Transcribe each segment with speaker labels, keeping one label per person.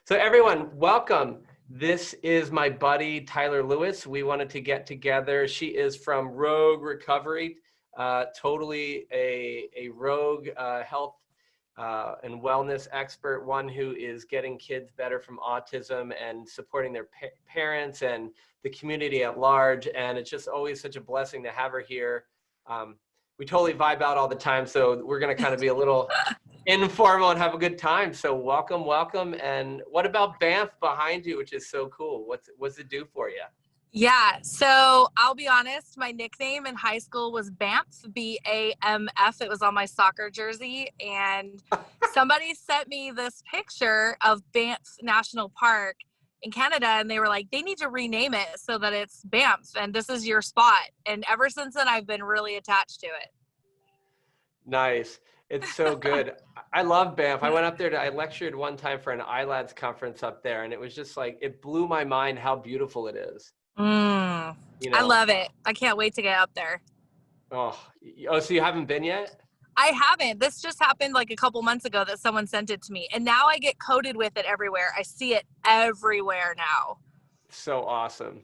Speaker 1: So everyone, welcome. This is my buddy, Tyler Lewis. We wanted to get together. She is from Rogue Recovery, totally a Rogue health and wellness expert, one who is getting kids better from autism and supporting their parents and the community at large. And it's just always such a blessing to have her here. We totally vibe out all the time, so we're going to kind of be a little informal and have a good time. So welcome, welcome. And what about Banff behind you, which is so cool? What's it do for you?
Speaker 2: Yeah, so I'll be honest, my nickname in high school was Bamf, B-A-M-F. It was on my soccer jersey, and somebody sent me this picture of Banff National Park in Canada, and they were like, they need to rename it so that it's Banff, and this is your spot. And ever since then, I've been really attached to it.
Speaker 1: Nice. It's so good. I love Banff. I went up there I lectured one time for an ILADS conference up there, and it was just like, it blew my mind how beautiful it is.
Speaker 2: I love it. I can't wait to get up there.
Speaker 1: Oh, so you haven't been yet?
Speaker 2: I haven't. This just happened like a couple months ago that someone sent it to me, and now I get coated with it everywhere. I see it everywhere now.
Speaker 1: So awesome.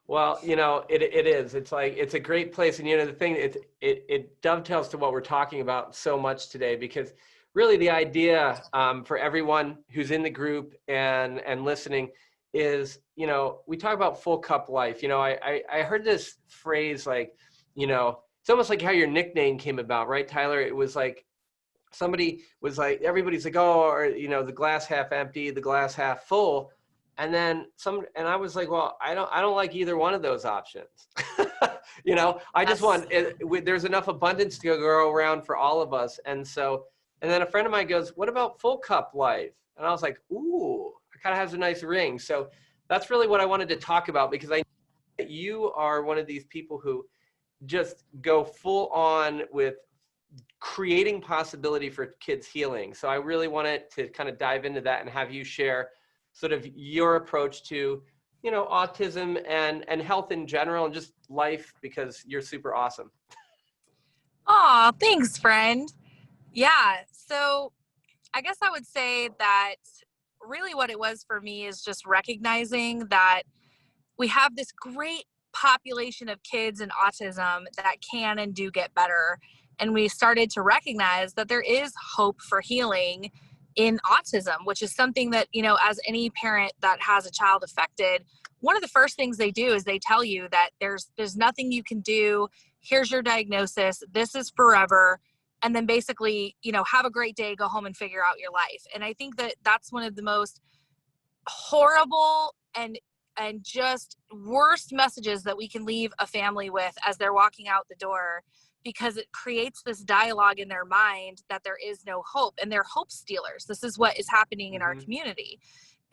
Speaker 1: Well, it is. It's like, it's a great place. And, the thing, it dovetails to what we're talking about so much today, because really the idea for everyone who's in the group and listening is, we talk about full cup life. I heard this phrase, like, it's almost like how your nickname came about, right, Tyler? It was like, somebody was like, everybody's like, oh, or, the glass half empty, the glass half full. And then and I was like, well, I don't like either one of those options. I just want, there's enough abundance to go around for all of us. And then a friend of mine goes, what about full cup life? And I was like, ooh, it kind of has a nice ring. So that's really what I wanted to talk about, because I know that you are one of these people who just go full on with creating possibility for kids healing. So I really wanted to kind of dive into that and have you share sort of your approach to, autism and health in general and just life, because you're super awesome.
Speaker 2: Aw, thanks, friend. Yeah, so I guess I would say that really what it was for me is just recognizing that we have this great population of kids in autism that can and do get better. And we started to recognize that there is hope for healing in autism, which is something that, as any parent that has a child affected, one of the first things they do is they tell you that there's nothing you can do. Here's your diagnosis. This is forever. And then basically, have a great day, go home and figure out your life. And I think that that's one of the most horrible and just worst messages that we can leave a family with as they're walking out the door, because it creates this dialogue in their mind that there is no hope, and they're hope stealers. This is what is happening in our community.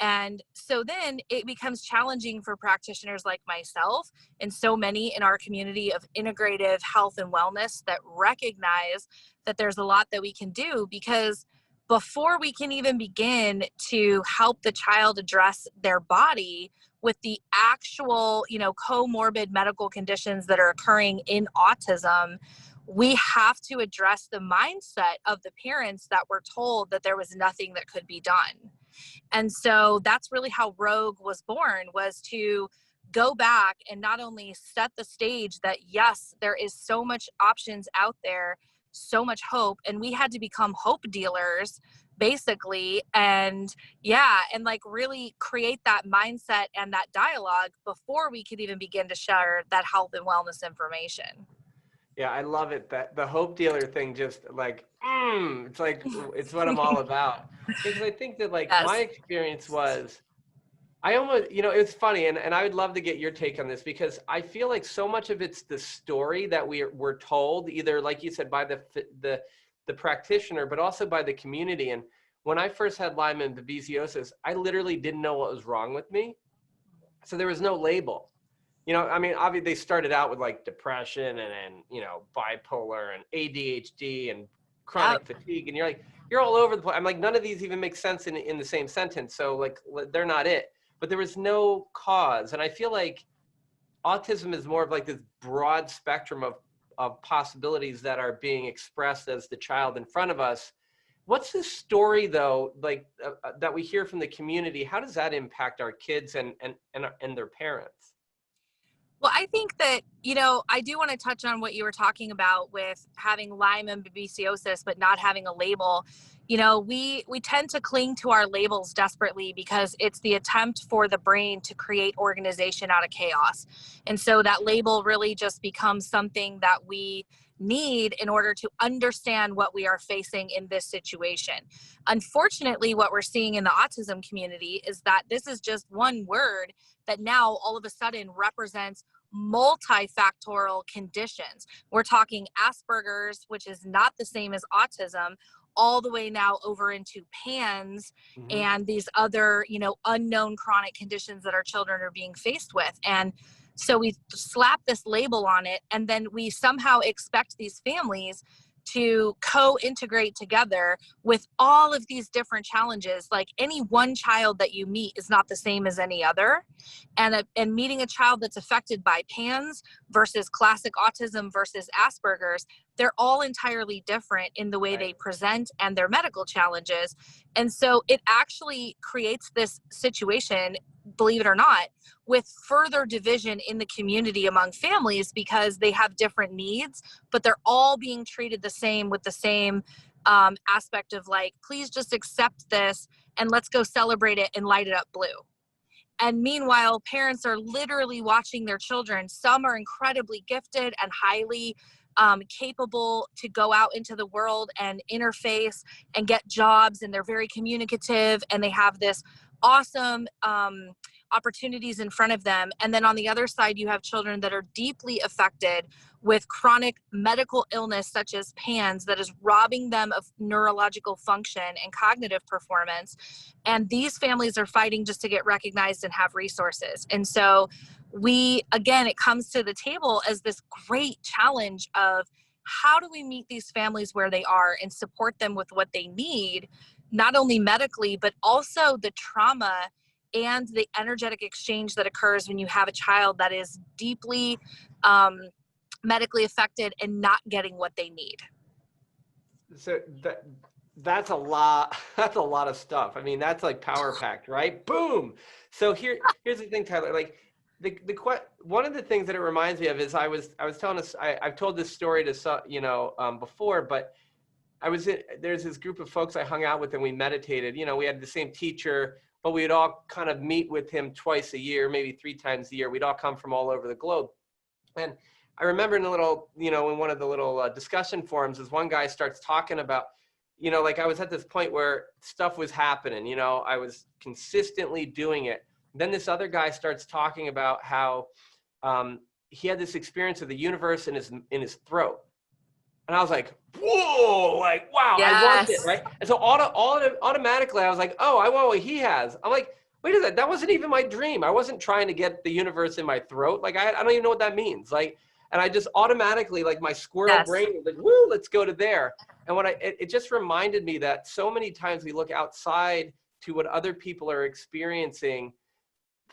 Speaker 2: And so then it becomes challenging for practitioners like myself and so many in our community of integrative health and wellness that recognize that there's a lot that we can do, because before we can even begin to help the child address their body with the actual, comorbid medical conditions that are occurring in autism, we have to address the mindset of the parents that were told that there was nothing that could be done. And so that's really how Rogue was born, was to go back and not only set the stage that, yes, there is so much options out there, so much hope, and we had to become hope dealers basically, and like really create that mindset and that dialogue before we could even begin to share that health and wellness information.
Speaker 1: Yeah, I love it. That the hope dealer thing, just like, it's like, it's what I'm all about. Because I think that, like,
Speaker 2: Yes.
Speaker 1: my experience was, I almost, it's funny, and I would love to get your take on this, because I feel like so much of it's the story that we're told, either, like you said, by the practitioner, but also by the community. And when I first had Lyme and babesiosis, I literally didn't know what was wrong with me. So there was no label. Obviously they started out with like depression and bipolar and ADHD and chronic fatigue. And you're all over the place. I'm like, none of these even make sense in the same sentence. So like, they're not it. But there was no cause. And I feel like autism is more of like this broad spectrum of possibilities that are being expressed as the child in front of us. What's the story though, like that we hear from the community? How does that impact our kids and their parents?
Speaker 2: Well, I think that, I do want to touch on what you were talking about with having Lyme and babesiosis, but not having a label. We tend to cling to our labels desperately because it's the attempt for the brain to create organization out of chaos. And so that label really just becomes something that we need in order to understand what we are facing in this situation. Unfortunately, what we're seeing in the autism community is that this is just one word that now all of a sudden represents multifactorial conditions. We're talking Asperger's, which is not the same as autism, all the way now over into PANS
Speaker 1: Mm-hmm.
Speaker 2: and these other, unknown chronic conditions that our children are being faced with. And so we slap this label on it, and then we somehow expect these families to co-integrate together with all of these different challenges. Like any one child that you meet is not the same as any other. And meeting a child that's affected by PANS versus classic autism versus Asperger's, they're all entirely different in the way
Speaker 1: Right.
Speaker 2: they present and their medical challenges. And so it actually creates this situation, believe it or not, with further division in the community among families because they have different needs, but they're all being treated the same with the same aspect of like, please just accept this and let's go celebrate it and light it up blue. And meanwhile, parents are literally watching their children. Some are incredibly gifted and highly capable to go out into the world and interface and get jobs, and they're very communicative and they have this awesome opportunities in front of them. And then on the other side, you have children that are deeply affected with chronic medical illness such as PANS that is robbing them of neurological function and cognitive performance. And these families are fighting just to get recognized and have resources. And so it comes to the table as this great challenge of how do we meet these families where they are and support them with what they need, not only medically, but also the trauma and the energetic exchange that occurs when you have a child that is deeply medically affected and not getting what they need.
Speaker 1: So that's a lot. That's a lot of stuff. I mean, that's like power packed, right? Boom. So here's the thing, Tyler. Like one of the things that it reminds me of is I was telling us I've told this story to before, but there's this group of folks I hung out with and we meditated. We had the same teacher, but we'd all kind of meet with him twice a year, maybe 3 times a year. We'd all come from all over the globe. And I remember in one of the little discussion forums, as one guy starts talking about, like I was at this point where stuff was happening, I was consistently doing it. Then this other guy starts talking about how he had this experience of the universe in his throat. And I was like, whoa, like, wow,
Speaker 2: Yes.
Speaker 1: I want it, right? And so automatically I was like, oh, I want what he has. I'm like, wait a second, that wasn't even my dream. I wasn't trying to get the universe in my throat. Like, I don't even know what that means. Like, and I just automatically, like my squirrel brain was like, woo, let's go to there. And it just reminded me that so many times we look outside to what other people are experiencing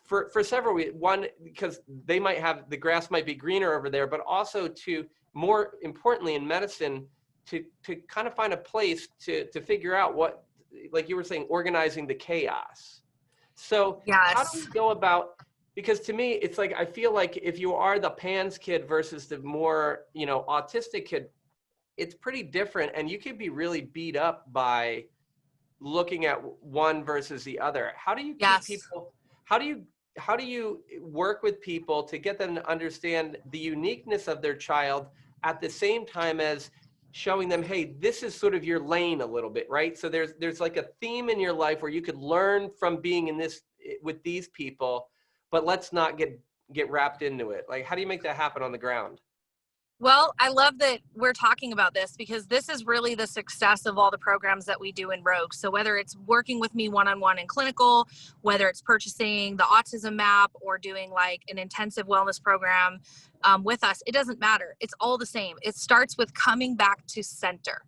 Speaker 1: for several reasons. One, because they might have, the grass might be greener over there, but also to, more importantly in medicine, to kind of find a place to figure out what, like you were saying, organizing the chaos. So how do we go about, because to me, it's like, I feel like if you are the PANS kid versus the more, autistic kid, it's pretty different. And you could be really beat up by looking at one versus the other. How do you keep people, how do you work with people to get them to understand the uniqueness of their child at the same time as showing them, hey, this is sort of your lane a little bit, right? So there's like a theme in your life where you could learn from being in this with these people, but let's not get wrapped into it. Like, how do you make that happen on the ground?
Speaker 2: Well, I love that we're talking about this because this is really the success of all the programs that we do in Rogue. So whether it's working with me one-on-one in clinical, whether it's purchasing the autism map or doing like an intensive wellness program with us, it doesn't matter. It's all the same. It starts with coming back to center.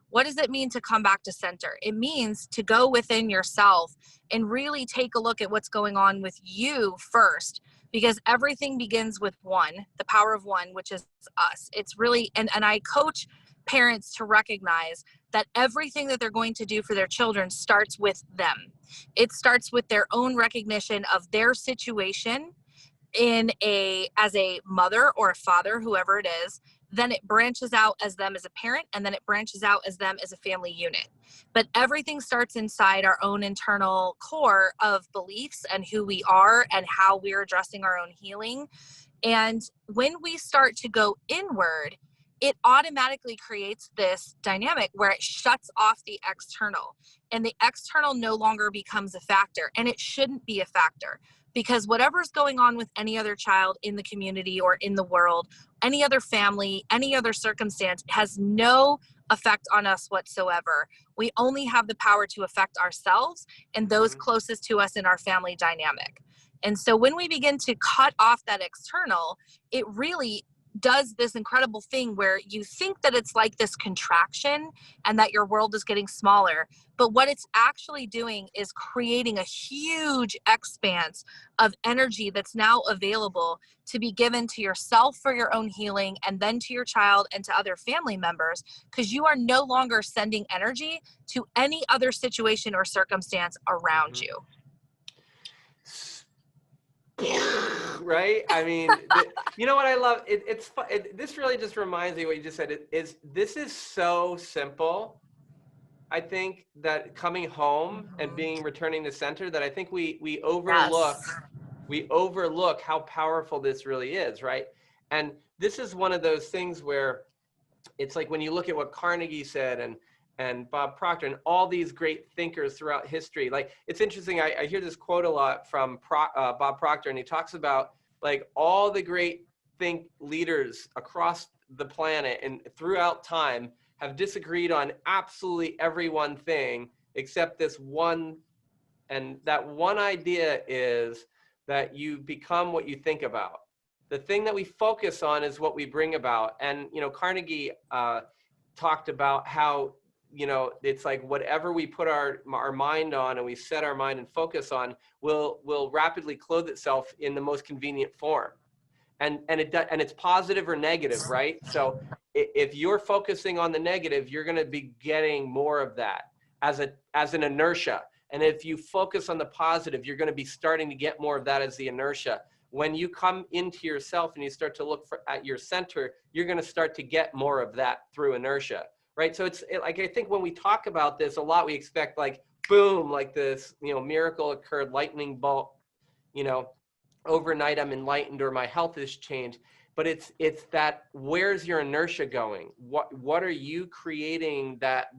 Speaker 2: What does it mean to come back to center? It means to go within yourself and really take a look at what's going on with you first, because everything begins with one, the power of one, which is us. It's really, and I coach parents to recognize that everything that they're going to do for their children starts with them. It starts with their own recognition of their situation as a mother or a father, whoever it is. Then it branches out as them as a parent, and then it branches out as them as a family unit. But everything starts inside our own internal core of beliefs and who we are and how we're addressing our own healing. And when we start to go inward, it automatically creates this dynamic where it shuts off the external, and the external no longer becomes a factor, and it shouldn't be a factor, because whatever's going on with any other child in the community or in the world, any other family, any other circumstance has no effect on us whatsoever. We only have the power to affect ourselves and those closest to us in our family dynamic. And so when we begin to cut off that external, it really does this incredible thing where you think that it's like this contraction and that your world is getting smaller. But what it's actually doing is creating a huge expanse of energy that's now available to be given to yourself for your own healing, and then to your child and to other family members, because you are no longer sending energy to any other situation or circumstance around you.
Speaker 1: Right? I mean, you know what I love? This really just reminds me what you just said. This is so simple. I think that coming home and returning to center, that I think we overlook how powerful this really is, right? And this is one of those things where it's like when you look at what Carnegie said and Bob Proctor and all these great thinkers throughout history. Like, it's interesting, I hear this quote a lot from Bob Proctor, and he talks about like all the great leaders across the planet and throughout time have disagreed on absolutely every one thing except this one. And that one idea is that you become what you think about. The thing that we focus on is what we bring about. And, you know, Carnegie talked about how, you know, it's like whatever we put our mind on and we set our mind and focus on will rapidly clothe itself in the most convenient form. And it's positive or negative, right? So if you're focusing on the negative, you're going to be getting more of that as an inertia. And if you focus on the positive, you're going to be starting to get more of that as the inertia. When you come into yourself and you start to look at your center, you're going to start to get more of that through inertia, right? So like, I think when we talk about this a lot, we expect like, boom, like this, you know, miracle occurred, lightning bolt, you know, overnight I'm enlightened or my health has changed. But it's that, where's your inertia going? What are you creating that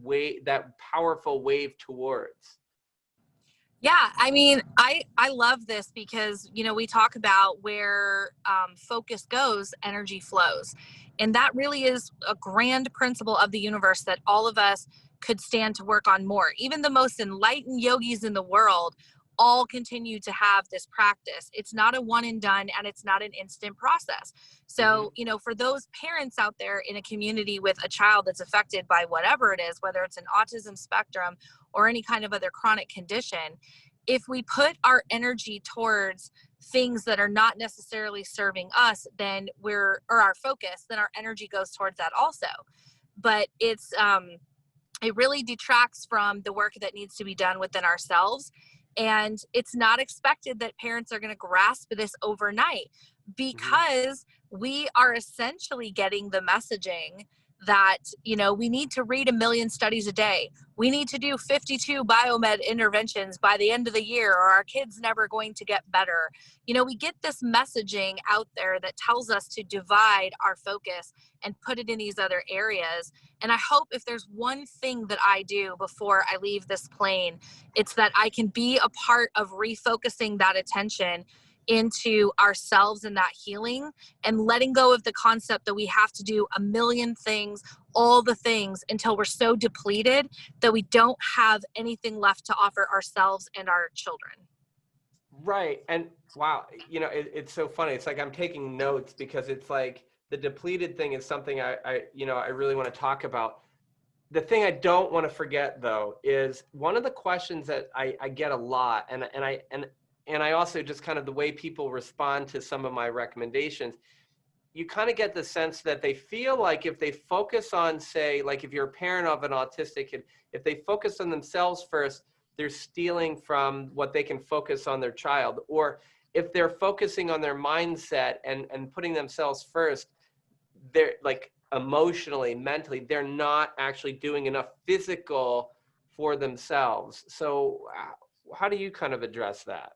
Speaker 1: powerful wave towards?
Speaker 2: Yeah, I mean, I love this because, you know, we talk about where focus goes, energy flows. And that really is a grand principle of the universe that all of us could stand to work on more. Even the most enlightened yogis in the world all continue to have this practice. It's not a one and done, and it's not an instant process. So, you know, for those parents out there in a community with a child that's affected by whatever it is, whether it's an autism spectrum or any kind of other chronic condition, if we put our energy towards things that are not necessarily serving us, then our focus, then our energy goes towards that also. But it really detracts from the work that needs to be done within ourselves. And it's not expected that parents are going to grasp this overnight, because we are essentially getting the messaging that, you know, we need to read 1 million studies a day. We need to do 52 biomed interventions by the end of the year, or our kid's never going to get better. You know, we get this messaging out there that tells us to divide our focus and put it in these other areas. And I hope if there's one thing that I do before I leave this plane, it's that I can be a part of refocusing that attention into ourselves and that healing, and letting go of the concept that we have to do 1 million things, all the things, until we're so depleted that we don't have anything left to offer ourselves and our children.
Speaker 1: Right. And wow, you know, it's so funny. It's like I'm taking notes, because it's like the depleted thing is something I really want to talk about. The thing I don't want to forget, though, is one of the questions that I get a lot, and I also just kind of the way people respond to some of my recommendations. you kind of get the sense that they feel like if they focus on, say, like if you're a parent of an autistic kid, if they focus on themselves first, they're stealing from what they can focus on their child. Or if they're focusing on their mindset and putting themselves first, they're like emotionally, mentally, they're not actually doing enough physical for themselves. So how do you kind of address that?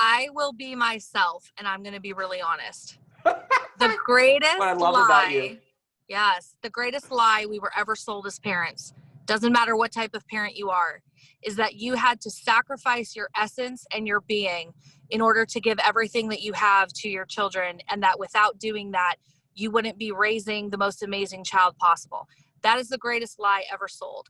Speaker 2: I will be myself, and I'm going to be really honest. The greatest
Speaker 1: What I love
Speaker 2: lie,
Speaker 1: about you.
Speaker 2: yes, the greatest lie we were ever sold as parents, doesn't matter what type of parent you are, is that you had to sacrifice your essence and your being in order to give everything that you have to your children, and that without doing that, you wouldn't be raising the most amazing child possible. That is the greatest lie ever sold.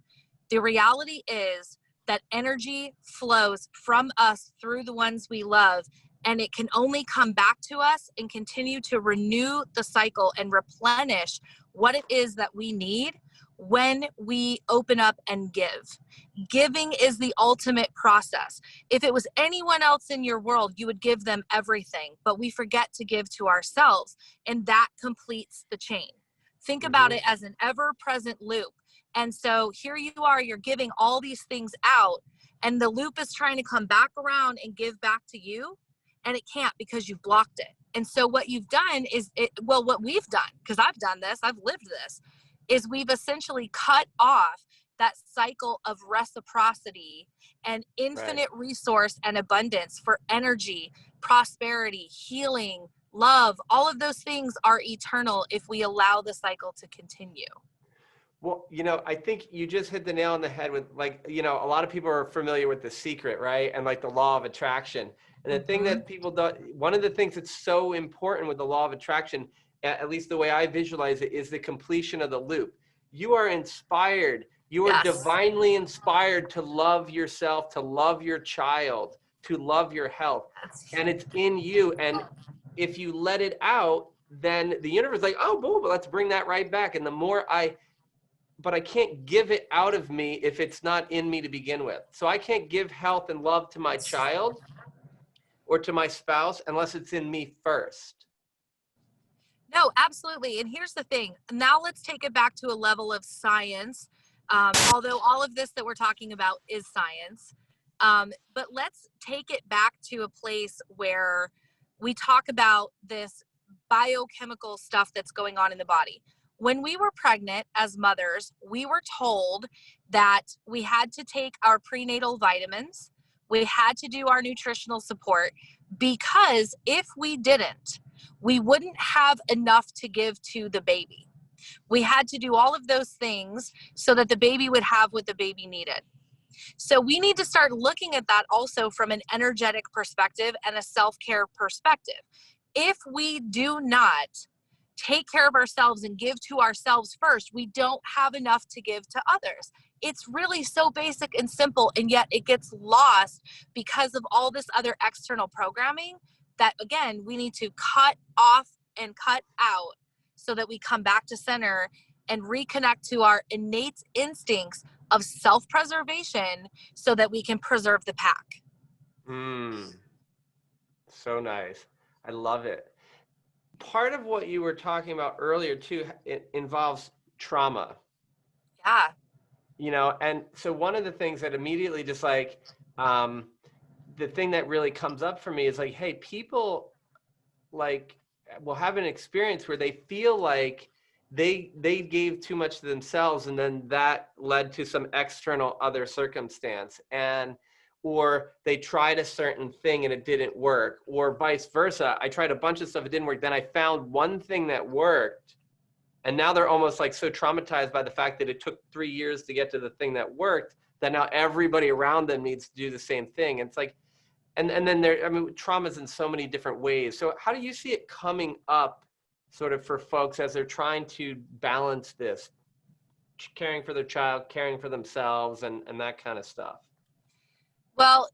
Speaker 2: The reality is that energy flows from us through the ones we love, and it can only come back to us and continue to renew the cycle and replenish what it is that we need when we open up and give. Giving is the ultimate process. If it was anyone else in your world, you would give them everything, but we forget to give to ourselves, and that completes the chain. Think about it as an ever-present loop. And so here you are, you're giving all these things out, and the loop is trying to come back around and give back to you, and it can't because you've blocked it. And so what you've done is, what we've done, because I've done this, I've lived this, is we've essentially cut off that cycle of reciprocity and infinite resource and abundance for energy, prosperity, healing, love. All of those things are eternal if we allow the cycle to continue.
Speaker 1: Well, I think you just hit the nail on the head with, like, a lot of people are familiar with The Secret, right? And like the law of attraction. And the thing that people don't, one of the things that's so important with the law of attraction, at least the way I visualize it, is the completion of the loop. You are inspired. You are divinely inspired to love yourself, to love your child, to love your health. And it's in you. And if you let it out, then the universe is like, oh, boom, let's bring that right back. And the more but I can't give it out of me if it's not in me to begin with. So I can't give health and love to my child or to my spouse unless it's in me first.
Speaker 2: No, absolutely. And here's the thing. Now let's take it back to a level of science. Although all of this that we're talking about is science. But let's take it back to a place where we talk about this biochemical stuff that's going on in the body. When we were pregnant as mothers, we were told that we had to take our prenatal vitamins, we had to do our nutritional support, because if we didn't, we wouldn't have enough to give to the baby. We had to do all of those things so that the baby would have what the baby needed. So we need to start looking at that also from an energetic perspective and a self-care perspective. If we do not take care of ourselves and give to ourselves first, we don't have enough to give to others. It's really so basic and simple, and yet it gets lost because of all this other external programming that, again, we need to cut off and cut out so that we come back to center and reconnect to our innate instincts of self-preservation so that we can preserve the pack.
Speaker 1: So nice. I love it. Part of what you were talking about earlier too, it involves trauma.
Speaker 2: Yeah.
Speaker 1: And so one of the things that immediately just like, the thing that really comes up for me is like, hey, people like will have an experience where they feel like they gave too much to themselves, and then that led to some external other circumstance, or they tried a certain thing and it didn't work, or vice versa. I tried a bunch of stuff, it didn't work. Then I found one thing that worked, and now they're almost like so traumatized by the fact that it took 3 years to get to the thing that worked that now everybody around them needs to do the same thing. And it's like, and then trauma's in so many different ways. So how do you see it coming up sort of for folks as they're trying to balance this, caring for their child, caring for themselves, and that kind of stuff?
Speaker 2: Well,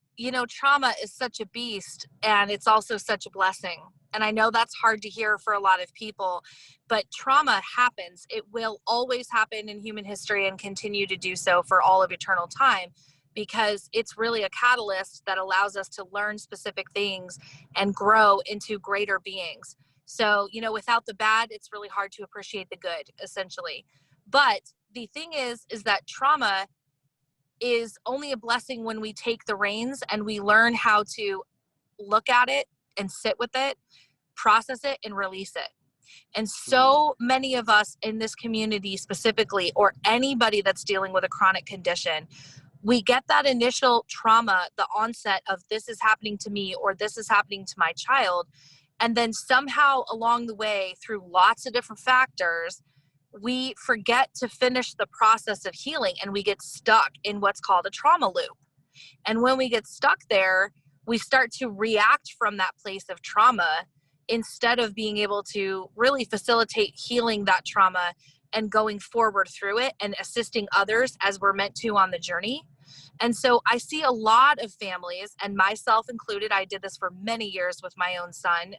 Speaker 2: trauma is such a beast, and it's also such a blessing. And I know that's hard to hear for a lot of people, but trauma happens. It will always happen in human history and continue to do so for all of eternal time, because it's really a catalyst that allows us to learn specific things and grow into greater beings. So, you know, without the bad, it's really hard to appreciate the good, essentially. But the thing is that trauma is only a blessing when we take the reins and we learn how to look at it and sit with it, process it, and release it. And so many of us in this community specifically, or anybody that's dealing with a chronic condition, we get that initial trauma, the onset of this is happening to me or this is happening to my child. And then somehow along the way, through lots of different factors, we forget to finish the process of healing and we get stuck in what's called a trauma loop. And when we get stuck there, we start to react from that place of trauma instead of being able to really facilitate healing that trauma and going forward through it and assisting others as we're meant to on the journey. And so I see a lot of families, and myself included, I did this for many years with my own son.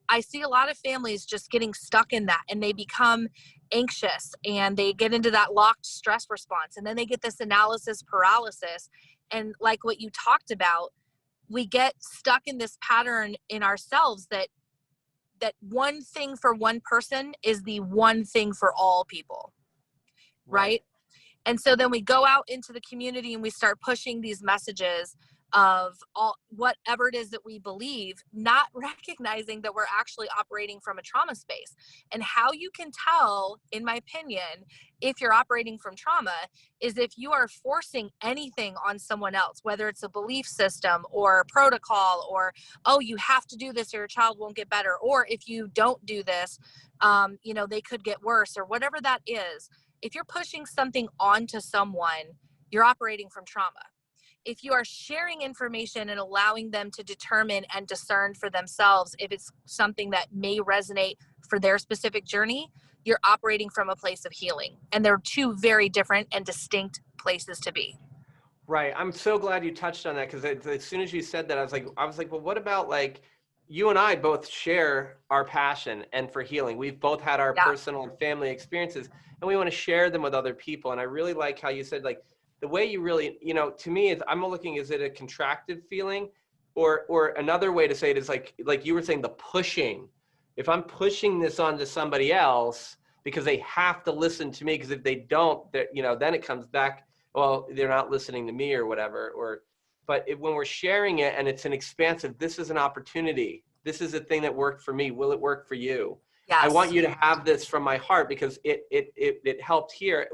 Speaker 2: I see a lot of families just getting stuck in that, and they become anxious and they get into that locked stress response. And then they get this analysis paralysis. And like what you talked about, we get stuck in this pattern in ourselves that one thing for one person is the one thing for all people, right? And so then we go out into the community and we start pushing these messages of all whatever it is that we believe, not recognizing that we're actually operating from a trauma space. And how you can tell, in my opinion, if you're operating from trauma is if you are forcing anything on someone else, whether it's a belief system or a protocol or, oh, you have to do this or your child won't get better. Or if you don't do this, you know, they could get worse or whatever that is. If you're pushing something onto someone, you're operating from trauma. If you are sharing information and allowing them to determine and discern for themselves if it's something that may resonate for their specific journey, you're operating from a place of healing. And they're two very different and distinct places to be.
Speaker 1: Right. I'm so glad you touched on that, because as soon as you said that, I was like, well, what about, like, you and I both share our passion and for healing. We've both had our personal and family experiences, and we want to share them with other people. And I really like how you said, like, the way you really, you know, to me, is I'm looking, is it a contracted feeling, or another way to say it is like you were saying, the pushing. If I'm pushing this onto somebody else because they have to listen to me, because if they don't, you know, then it comes back, well, they're not listening to me or whatever. But when we're sharing it and it's an expansive, this is an opportunity. This is a thing that worked for me. Will it work for you? Yes. I want you to have this from my heart because it helped here,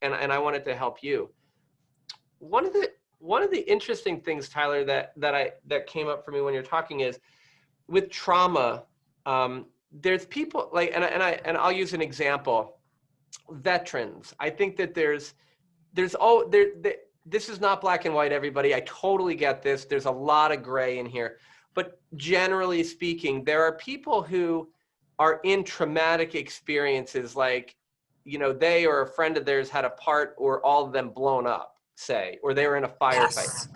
Speaker 1: and I want it to help you. One of the interesting things, Tyler, that came up for me when you're talking is with trauma. There's people like, and I'll use an example. Veterans. I think that this is not black and white, everybody. I totally get this. There's a lot of gray in here. But generally speaking, there are people who are in traumatic experiences, like, you know, they or a friend of theirs had a part or all of them blown up, say, or they were in a firefight. Yes.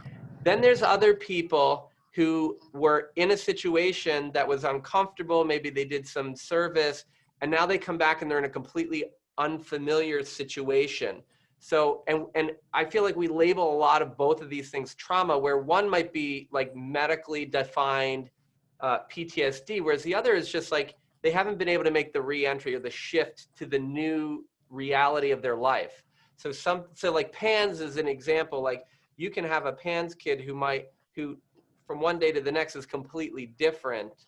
Speaker 1: Then there's other people who were in a situation that was uncomfortable. Maybe they did some service, and now they come back and they're in a completely unfamiliar situation. So, and I feel like we label a lot of both of these things trauma, where one might be like medically defined PTSD, whereas the other is just like they haven't been able to make the re-entry or the shift to the new reality of their life. So like PANS is an example. Like, you can have a PANS kid who from one day to the next is completely different,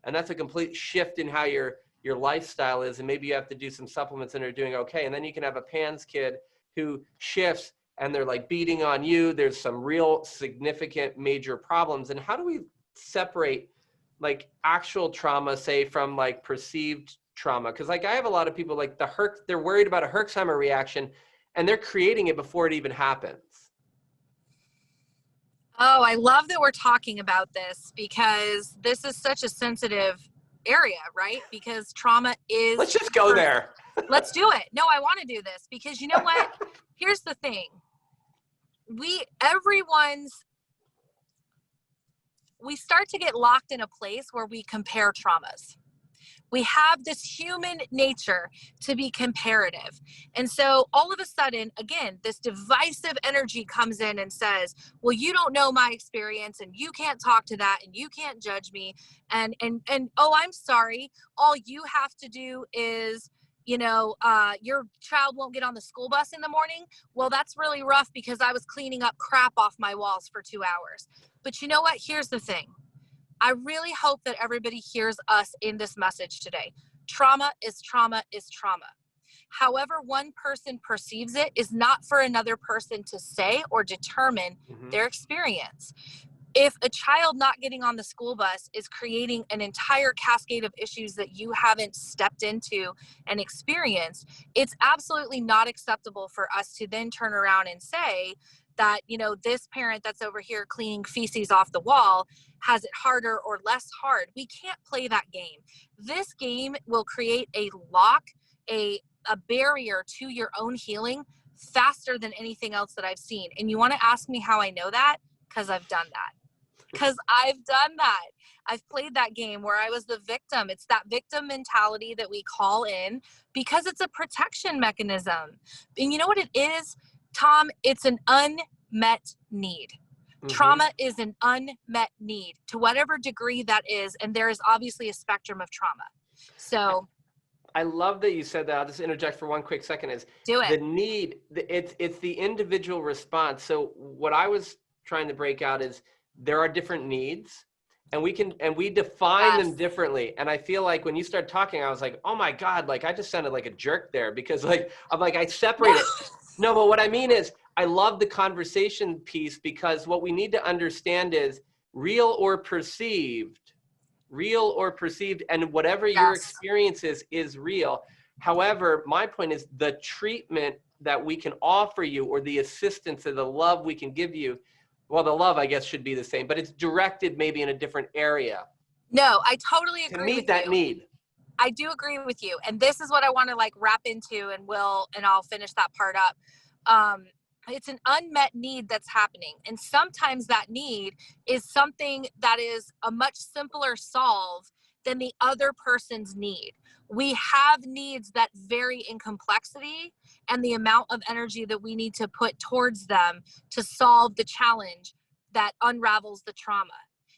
Speaker 1: and that's a complete shift in how your lifestyle is, and maybe you have to do some supplements and are doing okay. And then you can have a PANS kid who shifts and they're like beating on you. There's some real significant major problems. And how do we separate like actual trauma, say, from like perceived trauma? Because like I have a lot of people like they're worried about a Herxheimer reaction and they're creating it before it even happens.
Speaker 2: Oh, I love that we're talking about this, because this is such a sensitive area, right? Because trauma is...
Speaker 1: Let's just go there.
Speaker 2: Let's do it. No, I want to do this because you know what? Here's the thing. We start to get locked in a place where we compare traumas. We have this human nature to be comparative. And so all of a sudden, again, this divisive energy comes in and says, well, you don't know my experience and you can't talk to that and you can't judge me. And oh, I'm sorry. All you have to do is, your child won't get on the school bus in the morning. Well, that's really rough because I was cleaning up crap off my walls for 2 hours. But you know what? Here's the thing. I really hope that everybody hears us in this message today. Trauma is trauma is trauma. However one person perceives it is not for another person to say or determine their experience. If a child not getting on the school bus is creating an entire cascade of issues that you haven't stepped into and experienced, it's absolutely not acceptable for us to then turn around and say that, this parent that's over here cleaning feces off the wall has it harder or less hard. We can't play that game. This game will create a lock, a barrier to your own healing faster than anything else that I've seen. And you want to ask me how I know that? Because I've done that. I've played that game where I was the victim. It's that victim mentality that we call in because it's a protection mechanism. And you know what it is, Tom? It's an unmet need. Trauma is an unmet need to whatever degree that is. And there is obviously a spectrum of trauma. So
Speaker 1: I love that you said that. I'll just interject for one quick second. Is
Speaker 2: do it.
Speaker 1: The need, it's the individual response. So what I was trying to break out is there are different needs and we define them differently. And I feel like when you start talking, I was like, oh my God, like I just sounded like a jerk there because I separate it. No, but what I mean is I love the conversation piece because what we need to understand is real or perceived, and whatever your experience is real. However, my point is the treatment that we can offer you or the assistance or the love we can give you, well, the love, I guess, should be the same, but it's directed maybe in a different area.
Speaker 2: No, I totally agree
Speaker 1: to meet
Speaker 2: with
Speaker 1: that
Speaker 2: you.
Speaker 1: need.
Speaker 2: I do agree with you. And this is what I want to wrap into and I'll finish that part up. It's an unmet need that's happening. And sometimes that need is something that is a much simpler solve than the other person's need. We have needs that vary in complexity and the amount of energy that we need to put towards them to solve the challenge that unravels the trauma.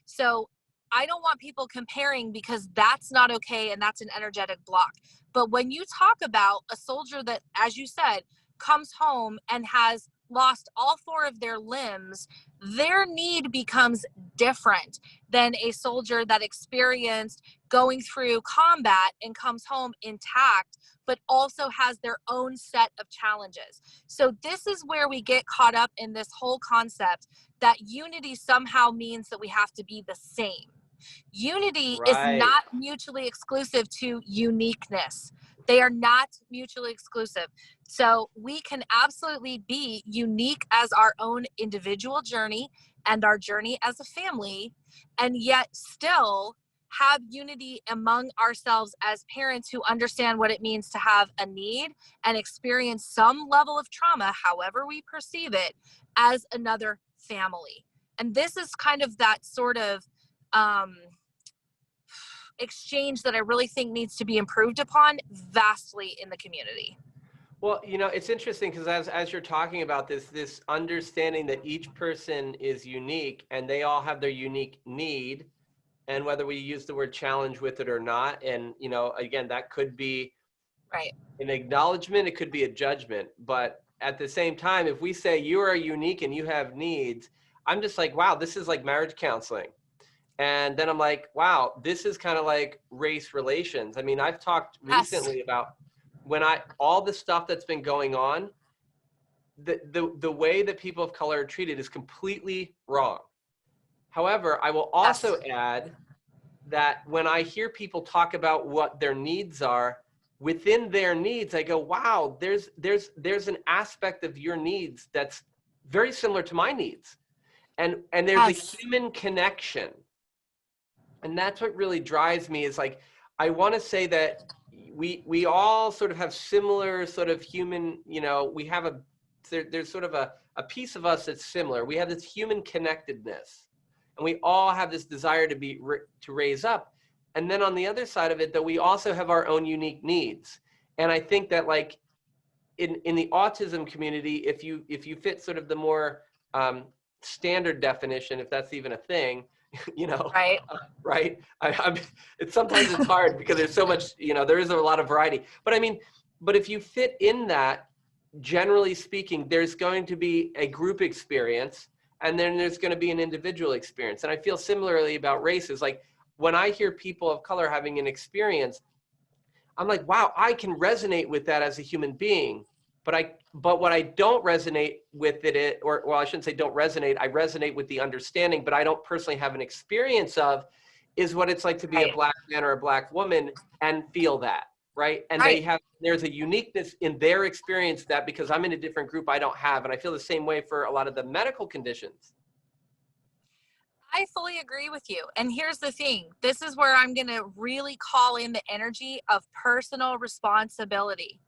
Speaker 2: So I don't want people comparing because that's not okay and that's an energetic block. But when you talk about a soldier that, as you said, comes home and has lost all 4 of their limbs, their need becomes different than a soldier that experienced going through combat and comes home intact, but also has their own set of challenges. So this is where we get caught up in this whole concept that unity somehow means that we have to be the same. Unity is not mutually exclusive to uniqueness. They are not mutually exclusive. So we can absolutely be unique as our own individual journey and our journey as a family, and yet still have unity among ourselves as parents who understand what it means to have a need and experience some level of trauma, however we perceive it, as another family. And this is kind of that sort of exchange that I really think needs to be improved upon vastly in the community.
Speaker 1: Well, it's interesting because as you're talking about this understanding that each person is unique and they all have their unique need, and whether we use the word challenge with it or not, and again, that could be an acknowledgement, it could be a judgment, but at the same time, if we say you are unique and you have needs, I'm just like, wow, this is like marriage counseling. And then I'm like, wow, this is kind of like race relations. I mean, I've talked recently about all the stuff that's been going on, the way that people of color are treated is completely wrong. However, I will also add that when I hear people talk about what their needs are, within their needs, I go, wow, there's an aspect of your needs that's very similar to my needs. And there's a human connection. And that's what really drives me is like, I want to say that we all sort of have similar sort of human, we have there's sort of a piece of us that's similar. We have this human connectedness and we all have this desire to raise up. And then on the other side of it, though, we also have our own unique needs. And I think that like in the autism community, if you fit sort of the more standard definition, if that's even a thing, you know,
Speaker 2: Right.
Speaker 1: right? It's sometimes it's hard because there's so much, you know, there is a lot of variety. But I mean, but if you fit in that, generally speaking, there's going to be a group experience, and then there's going to be an individual experience. And I feel similarly about races. Like when I hear people of color having an experience, I'm like, wow, I can resonate with that as a human being. But what I don't resonate with it, or well, I shouldn't say don't resonate, I resonate with the understanding, but I don't personally have an experience of, is what it's like to be a
Speaker 2: Right.
Speaker 1: Black man or a Black woman and feel that, right? And
Speaker 2: Right.
Speaker 1: there's a uniqueness in their experience that because I'm in a different group, I don't have. And I feel the same way for a lot of the medical conditions.
Speaker 2: I fully agree with you. And here's the thing. This is where I'm going to really call in the energy of personal responsibility.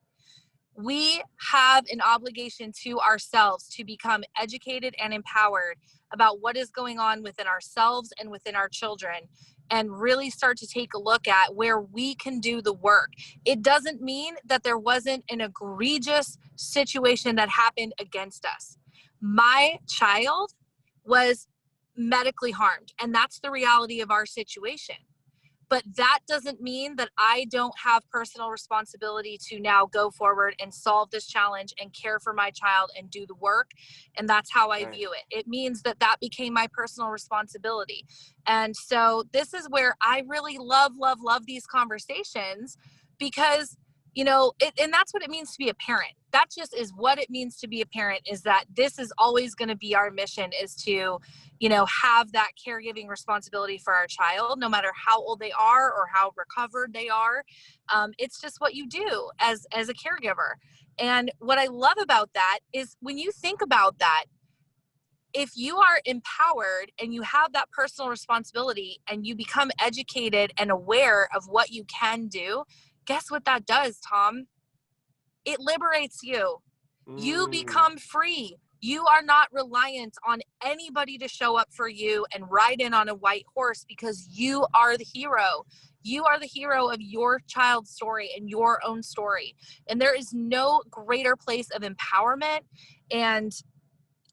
Speaker 2: We have an obligation to ourselves to become educated and empowered about what is going on within ourselves and within our children, and really start to take a look at where we can do the work. It doesn't mean that there wasn't an egregious situation that happened against us. My child was medically harmed, and that's the reality of our situation. But that doesn't mean that I don't have personal responsibility to now go forward and solve this challenge and care for my child and do the work. And that's how I view it. It means that that became my personal responsibility. And so this is where I really love these conversations, because, you know, and that's what it means to be a parent. That just is what it means to be a parent, is that this is always going to be our mission, is to, you know, have that caregiving responsibility for our child, no matter how old they are or how recovered they are. It's just what you do as a caregiver. And what I love about that is when you think about that, if you are empowered and you have that personal responsibility and you become educated and aware of what you can do, guess what that does, Tom? It liberates you. You become free. You are not reliant on anybody to show up for you and ride in on a white horse, because you are the hero. You are the hero of your child's story and your own story. And there is no greater place of empowerment and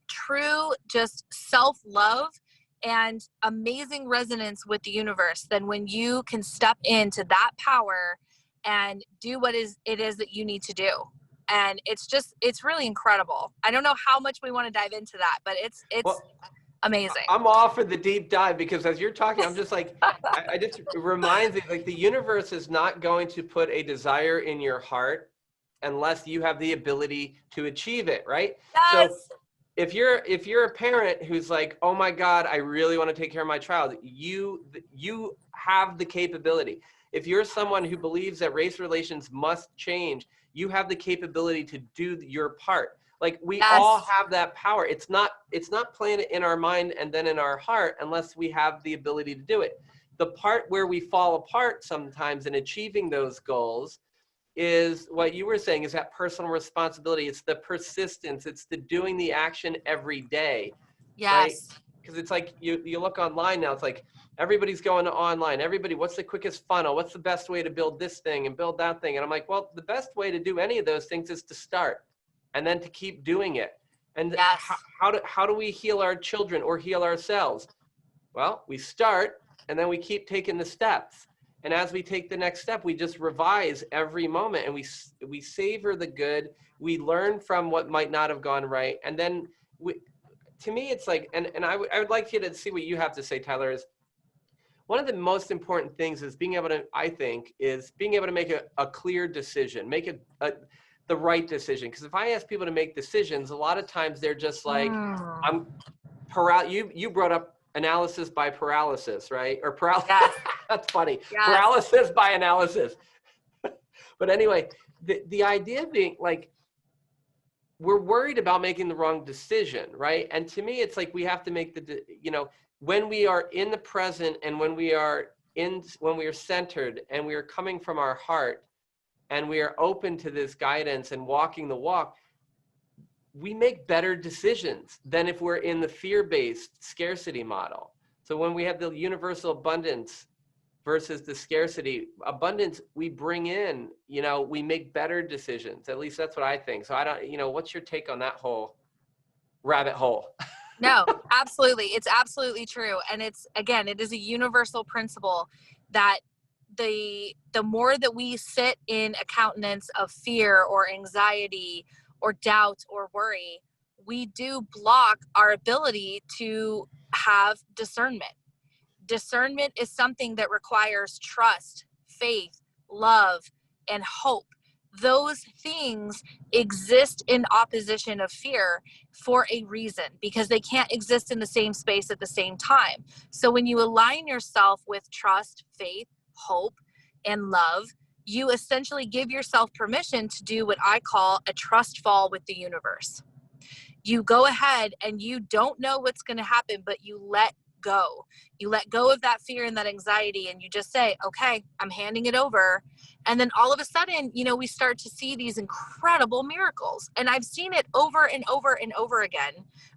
Speaker 2: true just self-love and amazing resonance with the universe than when you can step into that power and do what it is that you need to do. And it's really incredible. I don't know how much we want to dive into that, but it's well, amazing.
Speaker 1: I'm all for the deep dive, because as you're talking, I'm just like, I just, it reminds me, like, the universe is not going to put a desire in your heart unless you have the ability to achieve it, right?
Speaker 2: Yes.
Speaker 1: So if you're a parent who's like, oh my God, I really want to take care of my child, you have the capability. If you're someone who believes that race relations must change, you have the capability to do your part. Like, we all have that power. It's not playing it in our mind and then in our heart unless we have the ability to do it. The part where we fall apart sometimes in achieving those goals is what you were saying, is that personal responsibility. It's the persistence. It's the doing the action every day.
Speaker 2: Yes.
Speaker 1: Right? Because it's like you look online now, it's like everybody's going to online. Everybody, what's the quickest funnel? What's the best way to build this thing and build that thing? And I'm like, well, the best way to do any of those things is to start and then to keep doing it. And how do we heal our children or heal ourselves? Well, we start and then we keep taking the steps. And as we take the next step, we just revise every moment, and we savor the good. We learn from what might not have gone right. And then to me, it's like, and I would like you to see what you have to say, Tyler, is one of the most important things is being able to, I think, is being able to make a clear decision, make the right decision. Because if I ask people to make decisions, a lot of times they're just like, you brought up analysis by paralysis, right? Or paralysis. Yes. That's funny. Yes. Paralysis by analysis. But anyway, the idea being like, we're worried about making the wrong decision, right? And to me, it's like we have to make when we are in the present and when we are centered and we are coming from our heart and we are open to this guidance and walking the walk, we make better decisions than if we're in the fear-based scarcity model. So when we have the universal abundance versus the scarcity. Abundance, we bring in, you know, we make better decisions. At least that's what I think. So I don't, you know, what's your take on that whole rabbit hole?
Speaker 2: No, absolutely. It's absolutely true. And it's, again, it is a universal principle that the more that we sit in a countenance of fear or anxiety or doubt or worry, we do block our ability to have discernment. Discernment is something that requires trust, faith, love, and hope. Those things exist in opposition of fear for a reason, because they can't exist in the same space at the same time. So when you align yourself with trust, faith, hope, and love, you essentially give yourself permission to do what I call a trust fall with the universe. You go ahead and you don't know what's going to happen, but you let go. You let go of that fear and that anxiety, and you just say, okay, I'm handing it over. And then all of a sudden, you know, we start to see these incredible miracles. And I've seen it over and over and over again.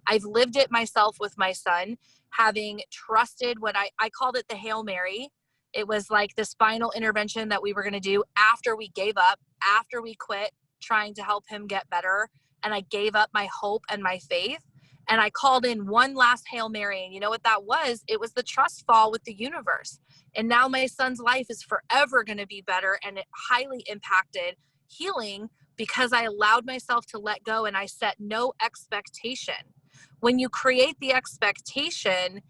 Speaker 2: I've lived it myself with my son, having trusted what I called it the Hail Mary. It was like this final intervention that we were going to do after we gave up, after we quit trying to help him get better. And I gave up my hope and my faith. And I called in one last Hail Mary. And you know what that was? It was the trust fall with the universe. And now my son's life is forever going to be better, and it highly impacted healing because I allowed myself to let go and I set no expectation. When you create the expectation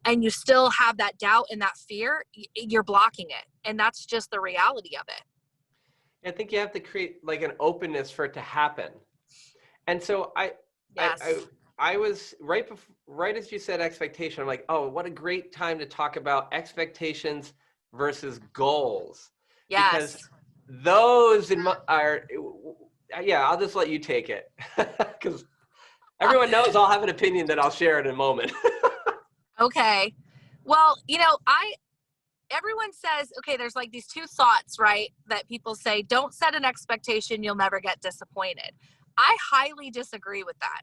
Speaker 2: and you still have that doubt and that fear, you're blocking it. And that's just the reality of it.
Speaker 1: I think you have to create like an openness for it to happen. And so
Speaker 2: Yes.
Speaker 1: I was right as you said expectation, I'm like, oh, what a great time to talk about expectations versus goals.
Speaker 2: Yes.
Speaker 1: Because those yeah, I'll just let you take it. Because everyone knows I'll have an opinion that I'll share in a moment.
Speaker 2: Okay. Well, you know, everyone says, okay, there's like these two thoughts, right? That people say, don't set an expectation, you'll never get disappointed. I highly disagree with that.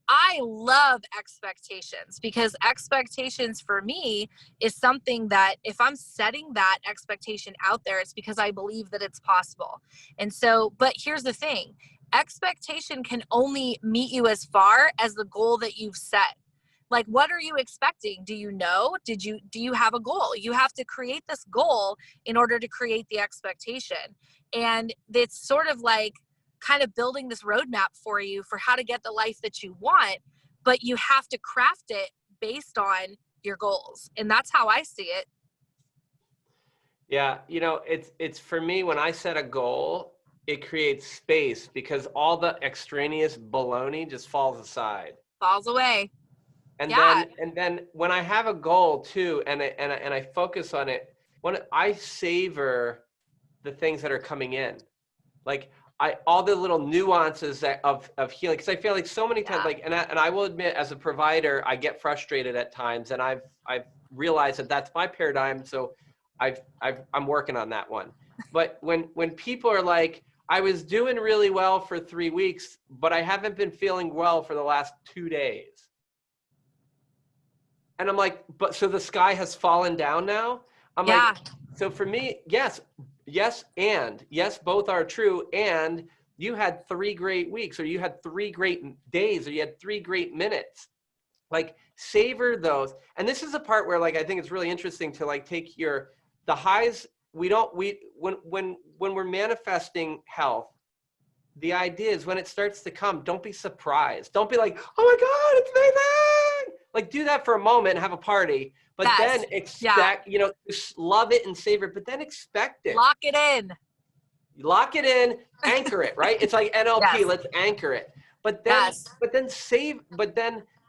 Speaker 2: I love expectations, because expectations for me is something that if I'm setting that expectation out there, it's because I believe that it's possible. And so, but here's the thing, expectation can only meet you as far as the goal that you've set. Like, what are you expecting? Do you know? Do you have a goal? You have to create this goal in order to create the expectation. And it's sort of like kind of building this roadmap for you for how to get the life that you want, but you have to craft it based on your goals. And that's how I see it.
Speaker 1: Yeah, you know, it's for me, when I set a goal, it creates space because all the extraneous baloney just falls aside.
Speaker 2: Falls away.
Speaker 1: And
Speaker 2: Yeah.
Speaker 1: then when I have a goal too, and I focus on it, when I savor the things that are coming in, like all the little nuances of healing, because I feel like so many times, like, and I will admit, as a provider, I get frustrated at times, and I've realized that that's my paradigm. So I'm working on that one. But when people are like, I was doing really well for 3 weeks, but I haven't been feeling well for the last 2 days. And I'm like, but so the sky has fallen down now? I'm like, so for me, yes, and yes, both are true. And you had 3 great weeks, or you had 3 great days, or you had 3 great minutes. Like, savor those. And this is a part where, like, I think it's really interesting to like take the highs. When we're manifesting health, the idea is when it starts to come, don't be surprised. Don't be like, oh my God, it's amazing. Like, do that for a moment and have a party, but then expect, you know, love it and savor it, but then expect it.
Speaker 2: Lock it in.
Speaker 1: Lock it in, anchor it, right? It's like NLP, let's anchor it. But then,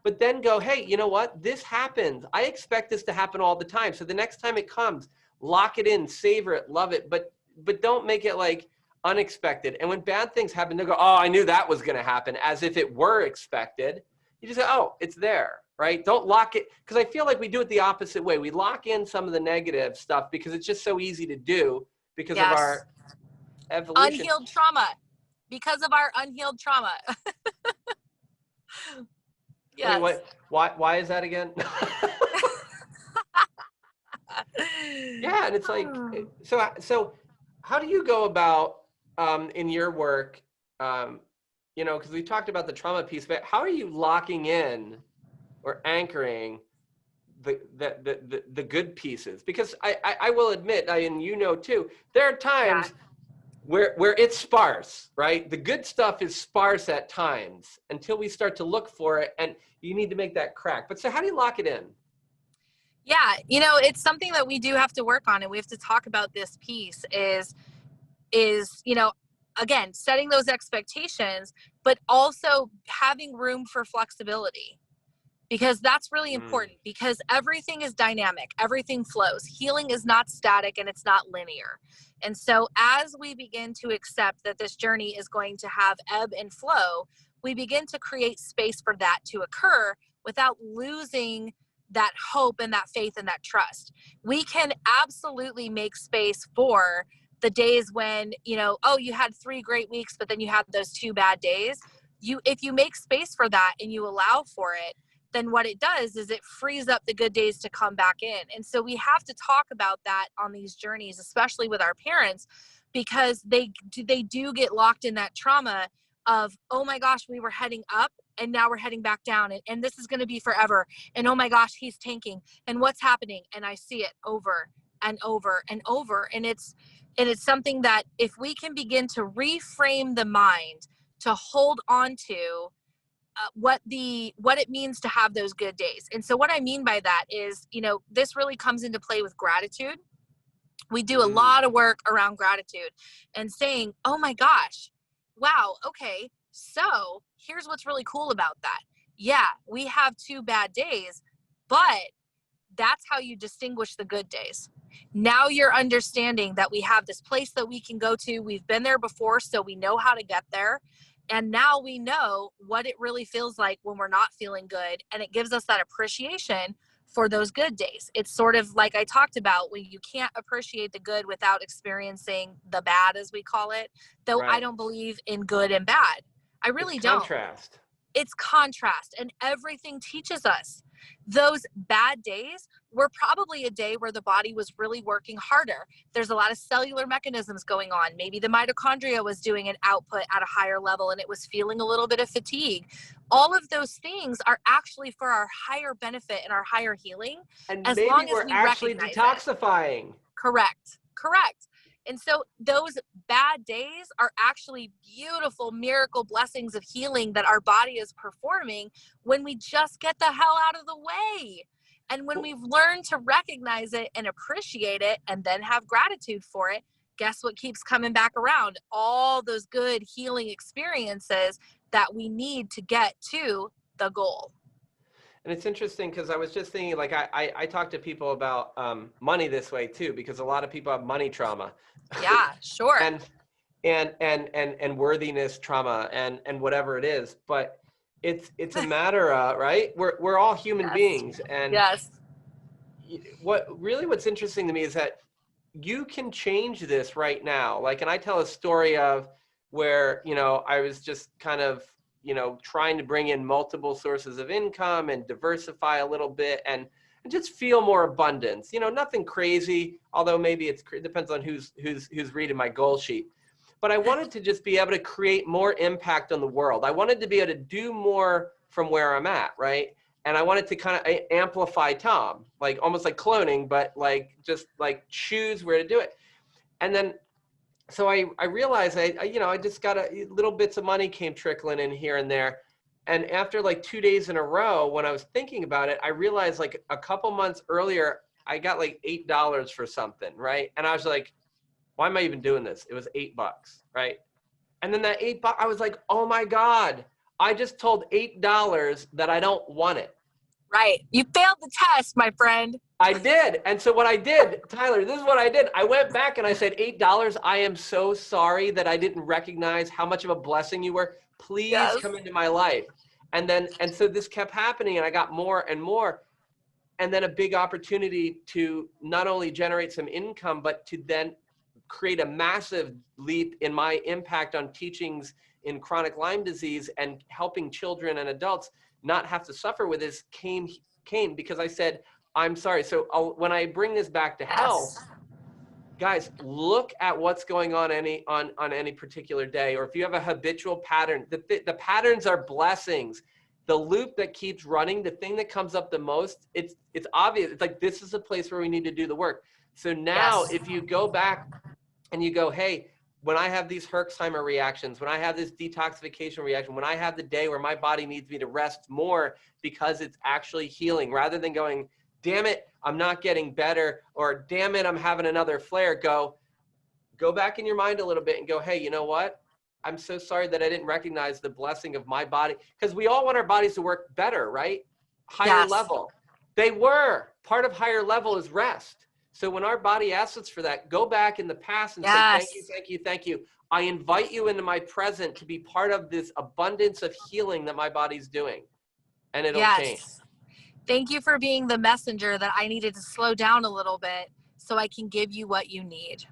Speaker 1: but then go, hey, you know what? This happens. I expect this to happen all the time. So the next time it comes, lock it in, savor it, love it, but don't make it like unexpected. And when bad things happen, they'll go, oh, I knew that was going to happen, as if it were expected. You just say, oh, it's there, right? Don't lock it. Because I feel like we do it the opposite way. We lock in some of the negative stuff because it's just so easy to do because of our evolution.
Speaker 2: Unhealed trauma. Because of our unhealed trauma.
Speaker 1: Yes. Wait, why is that again? Yeah, and it's like, so how do you go about in your work, you know, because we talked about the trauma piece, but how are you locking in or anchoring the good pieces? Because I will admit, and you know too, there are
Speaker 2: Yeah.
Speaker 1: times where it's sparse, right? The good stuff is sparse at times until we start to look for it, and you need to make that crack. But so how do you lock it in?
Speaker 2: Yeah, you know, it's something that we do have to work on, and we have to talk about this piece is, you know, again, setting those expectations, but also having room for flexibility, because that's really important, because everything is dynamic, everything flows. Healing is not static and it's not linear. And so as we begin to accept that this journey is going to have ebb and flow, we begin to create space for that to occur without losing that hope and that faith and that trust. We can absolutely make space for the days when, you know, oh, you had 3 great weeks, but then you had those 2 bad days. If you make space for that and you allow for it, then what it does is it frees up the good days to come back in. And so we have to talk about that on these journeys, especially with our parents, because they do get locked in that trauma of, oh my gosh, we were heading up and now we're heading back down, and this is going to be forever. And oh my gosh, he's tanking, and what's happening? And I see it over and over and over. And it's something that if we can begin to reframe the mind to hold on to what it means to have those good days. And so what I mean by that is, you know, this really comes into play with gratitude. We do a lot of work around gratitude and saying, oh my gosh, wow, okay, so here's what's really cool about that. Yeah, we have 2 bad days, but that's how you distinguish the good days. Now you're understanding that we have this place that we can go to. We've been there before, so we know how to get there. And now we know what it really feels like when we're not feeling good. And it gives us that appreciation for those good days. It's sort of like I talked about, when you can't appreciate the good without experiencing the bad, as we call it, though
Speaker 1: Right.
Speaker 2: I don't believe in good and bad. I really don't.
Speaker 1: Contrast.
Speaker 2: It's contrast, and everything teaches us. Those bad days were probably a day where the body was really working harder. There's a lot of cellular mechanisms going on. Maybe the mitochondria was doing an output at a higher level and it was feeling a little bit of fatigue. All of those things are actually for our higher benefit and our higher healing,
Speaker 1: And
Speaker 2: as
Speaker 1: maybe
Speaker 2: long as
Speaker 1: we're
Speaker 2: we
Speaker 1: actually
Speaker 2: recognize
Speaker 1: detoxifying.
Speaker 2: it. Correct. And so those bad days are actually beautiful miracle blessings of healing that our body is performing when we just get the hell out of the way. And when we've learned to recognize it and appreciate it and then have gratitude for it, guess what keeps coming back around? All those good healing experiences that we need to get to the goal.
Speaker 1: And it's interesting because I was just thinking, like, I talk to people about money this way too, because a lot of people have money trauma.
Speaker 2: Yeah, sure.
Speaker 1: and worthiness trauma and whatever it is. But it's a matter of, right? We're all human beings. And
Speaker 2: yes.
Speaker 1: What's interesting to me is that you can change this right now. Like, and I tell a story of where, you know, I was just kind of, you know, trying to bring in multiple sources of income and diversify a little bit and just feel more abundance. You know, nothing crazy, although maybe it depends on who's reading my goal sheet. But I wanted to just be able to create more impact on the world. I wanted to be able to do more from where I'm at, right? And I wanted to kind of amplify Tom, like almost like cloning, but like just like choose where to do it. And then so I realized I just got little bits of money came trickling in here and there. And after like 2 days in a row, when I was thinking about it, I realized like a couple months earlier, I got like $8 for something, right? And I was like, why am I even doing this? It was $8, right? And then that $8, I was like, oh my God, I just told $8 that I don't want it.
Speaker 2: Right. You failed the test, my friend.
Speaker 1: I did. And so what I did, Tyler, this is what I did. I went back and I said, $8, I am so sorry that I didn't recognize how much of a blessing you were. Please come into my life. And so this kept happening and I got more and more. And then a big opportunity to not only generate some income, but to then create a massive leap in my impact on teachings in chronic Lyme disease and helping children and adults not have to suffer with this came because I said, I'm sorry. So when I bring this back to health, guys, look at what's going on on any particular day, or if you have a habitual pattern, the patterns are blessings. The loop that keeps running, the thing that comes up the most, it's obvious. It's like, this is a place where we need to do the work. So now
Speaker 2: Yes.
Speaker 1: if you go back and you go, hey, when I have these Herxheimer reactions, when I have this detoxification reaction, when I have the day where my body needs me to rest more because it's actually healing, rather than going, damn it, I'm not getting better, or damn it, I'm having another flare, go back in your mind a little bit and go, hey, you know what? I'm so sorry that I didn't recognize the blessing of my body, because we all want our bodies to work better, right? Higher
Speaker 2: Yes.
Speaker 1: level. They were. Part of higher level is rest. So when our body asks us for that, go back in the past and say, thank you,
Speaker 2: Yes.
Speaker 1: thank you, thank you. I invite you into my present to be part of this abundance of healing that my body's doing, and it'll change.
Speaker 2: Yes. Thank you for being the messenger that I needed to slow down a little bit so I can give you what you need.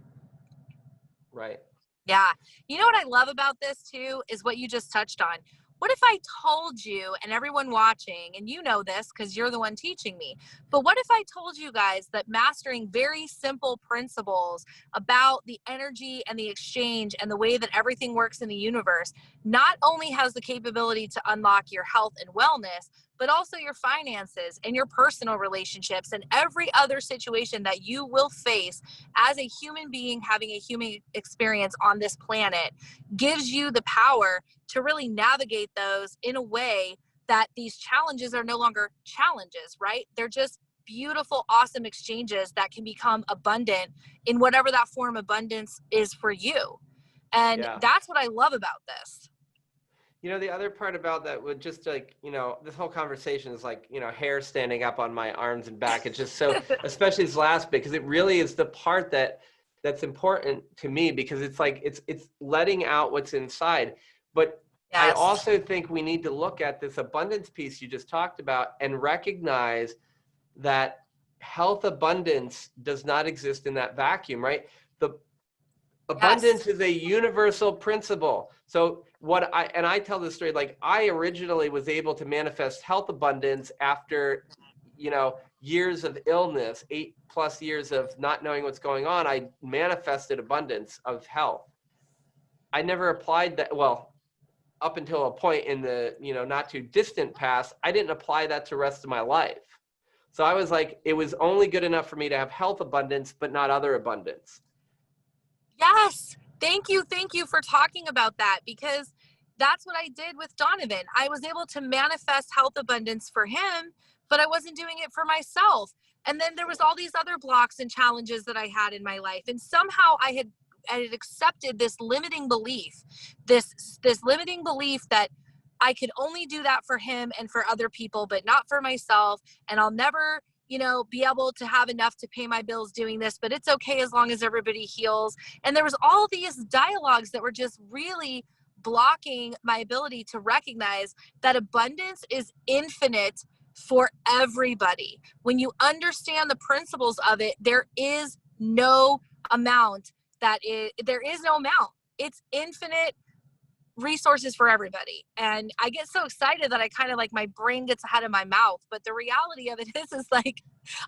Speaker 1: Right.
Speaker 2: Yeah. You know what I love about this too is what you just touched on. What if I told you and everyone watching, and you know this because you're the one teaching me, but what if I told you guys that mastering very simple principles about the energy and the exchange and the way that everything works in the universe not only has the capability to unlock your health and wellness, but also your finances and your personal relationships and every other situation that you will face as a human being having a human experience on this planet, gives you the power to really navigate those in a way that these challenges are no longer challenges, right? They're just beautiful, awesome exchanges that can become abundant in whatever that form of abundance is for you. And
Speaker 1: Yeah.
Speaker 2: that's what I love about this.
Speaker 1: You know, the other part about that would just, like, you know, this whole conversation is like, you know, hair standing up on my arms and back. It's just so, especially this last bit, because it really is the part that's important to me, because it's like, it's letting out what's inside. But I
Speaker 2: Yes.
Speaker 1: also think we need to look at this abundance piece you just talked about and recognize that health abundance does not exist in that vacuum, right? The
Speaker 2: Yes.
Speaker 1: abundance is a universal principle. So I tell this story, like, I originally was able to manifest health abundance after, you know, years of illness, 8+ years of not knowing what's going on. I manifested abundance of health. I never applied that. Well, up until a point in the, you know, not too distant past, I didn't apply that to the rest of my life. So I was like, it was only good enough for me to have health abundance, but not other abundance.
Speaker 2: Yes. Thank you. Thank you for talking about that, because that's what I did with Donovan. I was able to manifest health abundance for him, but I wasn't doing it for myself. And then there was all these other blocks and challenges that I had in my life. And somehow I had accepted this limiting belief, this limiting belief that I could only do that for him and for other people, but not for myself. And I'll never, you know, be able to have enough to pay my bills doing this, but it's okay as long as everybody heals. And there was all these dialogues that were just really blocking my ability to recognize that abundance is infinite for everybody. When you understand the principles of it, there is no amount there is no amount. It's infinite resources for everybody. And I get so excited that I kind of like my brain gets ahead of my mouth. But the reality of it is like,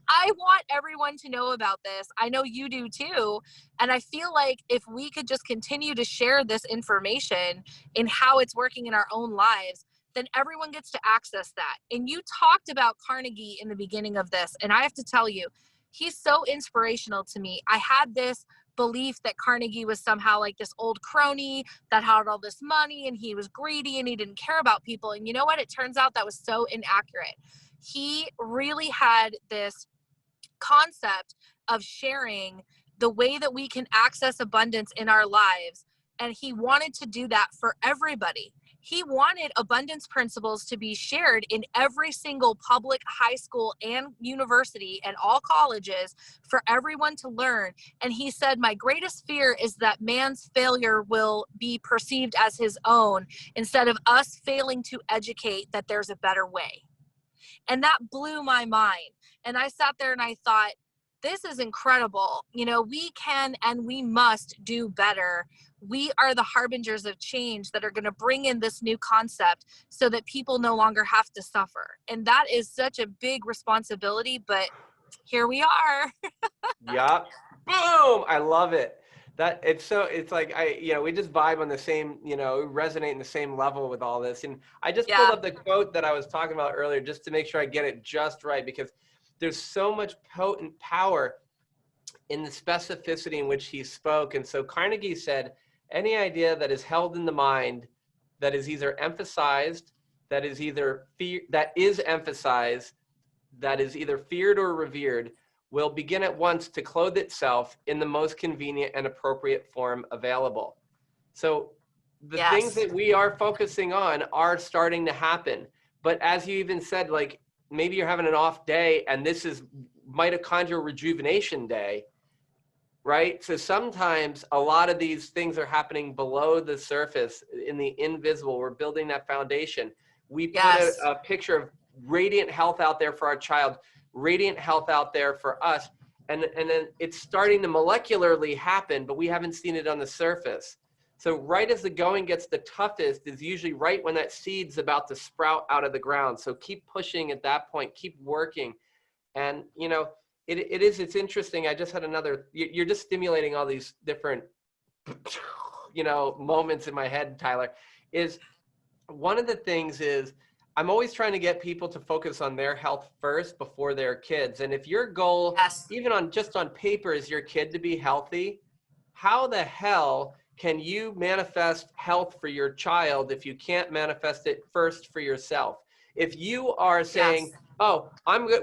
Speaker 2: I want everyone to know about this. I know you do too. And I feel like if we could just continue to share this information in how it's working in our own lives, then everyone gets to access that. And you talked about Carnegie in the beginning of this. And I have to tell you, he's so inspirational to me. I had this belief that Carnegie was somehow like this old crony that had all this money and he was greedy and he didn't care about people. And you know what? It turns out that was so inaccurate. He really had this concept of sharing the way that we can access abundance in our lives. And he wanted to do that for everybody. He wanted abundance principles to be shared in every single public high school and university and all colleges for everyone to learn. And he said, my greatest fear is that man's failure will be perceived as his own instead of us failing to educate that there's a better way. And that blew my mind. And I sat there and I thought, this is incredible. You know, we can and we must do better. We are the harbingers of change that are going to bring in this new concept so that people no longer have to suffer. And that is such a big responsibility, but here we are.
Speaker 1: Yeah. Boom! I love it. That it's so it's like we just vibe on the same, resonate in the same level with all this. And I just pulled
Speaker 2: Yeah.
Speaker 1: up the quote that I was talking about earlier just to make sure I get it just right, because there's so much potent power in the specificity in which he spoke. And so Carnegie said, any idea that is held in the mind that is either emphasized, that is either that is emphasized, that is either feared or revered, will begin at once to clothe itself in the most convenient and appropriate form available. So the things
Speaker 2: Yes.
Speaker 1: that we are focusing on are starting to happen. But as you even said, like maybe you're having an off day and this is mitochondrial rejuvenation day, right? So sometimes a lot of these things are happening below the surface in the invisible. We're building that foundation. We put
Speaker 2: Yes.
Speaker 1: a picture of radiant health out there for our child, radiant health out there for us. And then it's starting to molecularly happen, but we haven't seen it on the surface. So right as the going gets the toughest is usually right when that seed's about to sprout out of the ground. So keep pushing at that point, keep working. And, it's interesting. I just had you're just stimulating all these different, moments in my head, Tyler. Is one of the things is I'm always trying to get people to focus on their health first before their kids. And if your goal,
Speaker 2: Yes.
Speaker 1: even just on paper, is your kid to be healthy, how the hell can you manifest health for your child if you can't manifest it first for yourself? If you are saying,
Speaker 2: Yes.
Speaker 1: oh,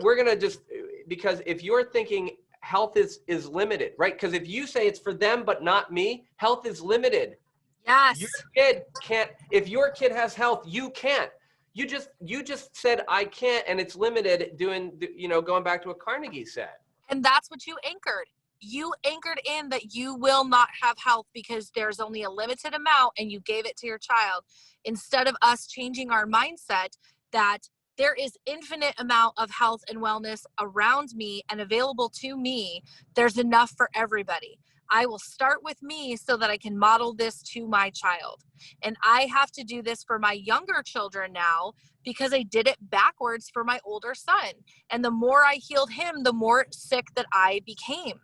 Speaker 1: we're going to just, because if you're thinking health is limited, right? Because if you say it's for them, but not me, health is limited. Your
Speaker 2: Yes.
Speaker 1: kid can't, if your kid has health, you can't. You just said, I can't, and it's limited going back to what Carnegie said.
Speaker 2: And that's what you anchored. You anchored in that you will not have health because there's only a limited amount and you gave it to your child, instead of us changing our mindset that there is infinite amount of health and wellness around me and available to me. There's enough for everybody. I will start with me so that I can model this to my child. And I have to do this for my younger children now because I did it backwards for my older son. And the more I healed him, the more sick that I became.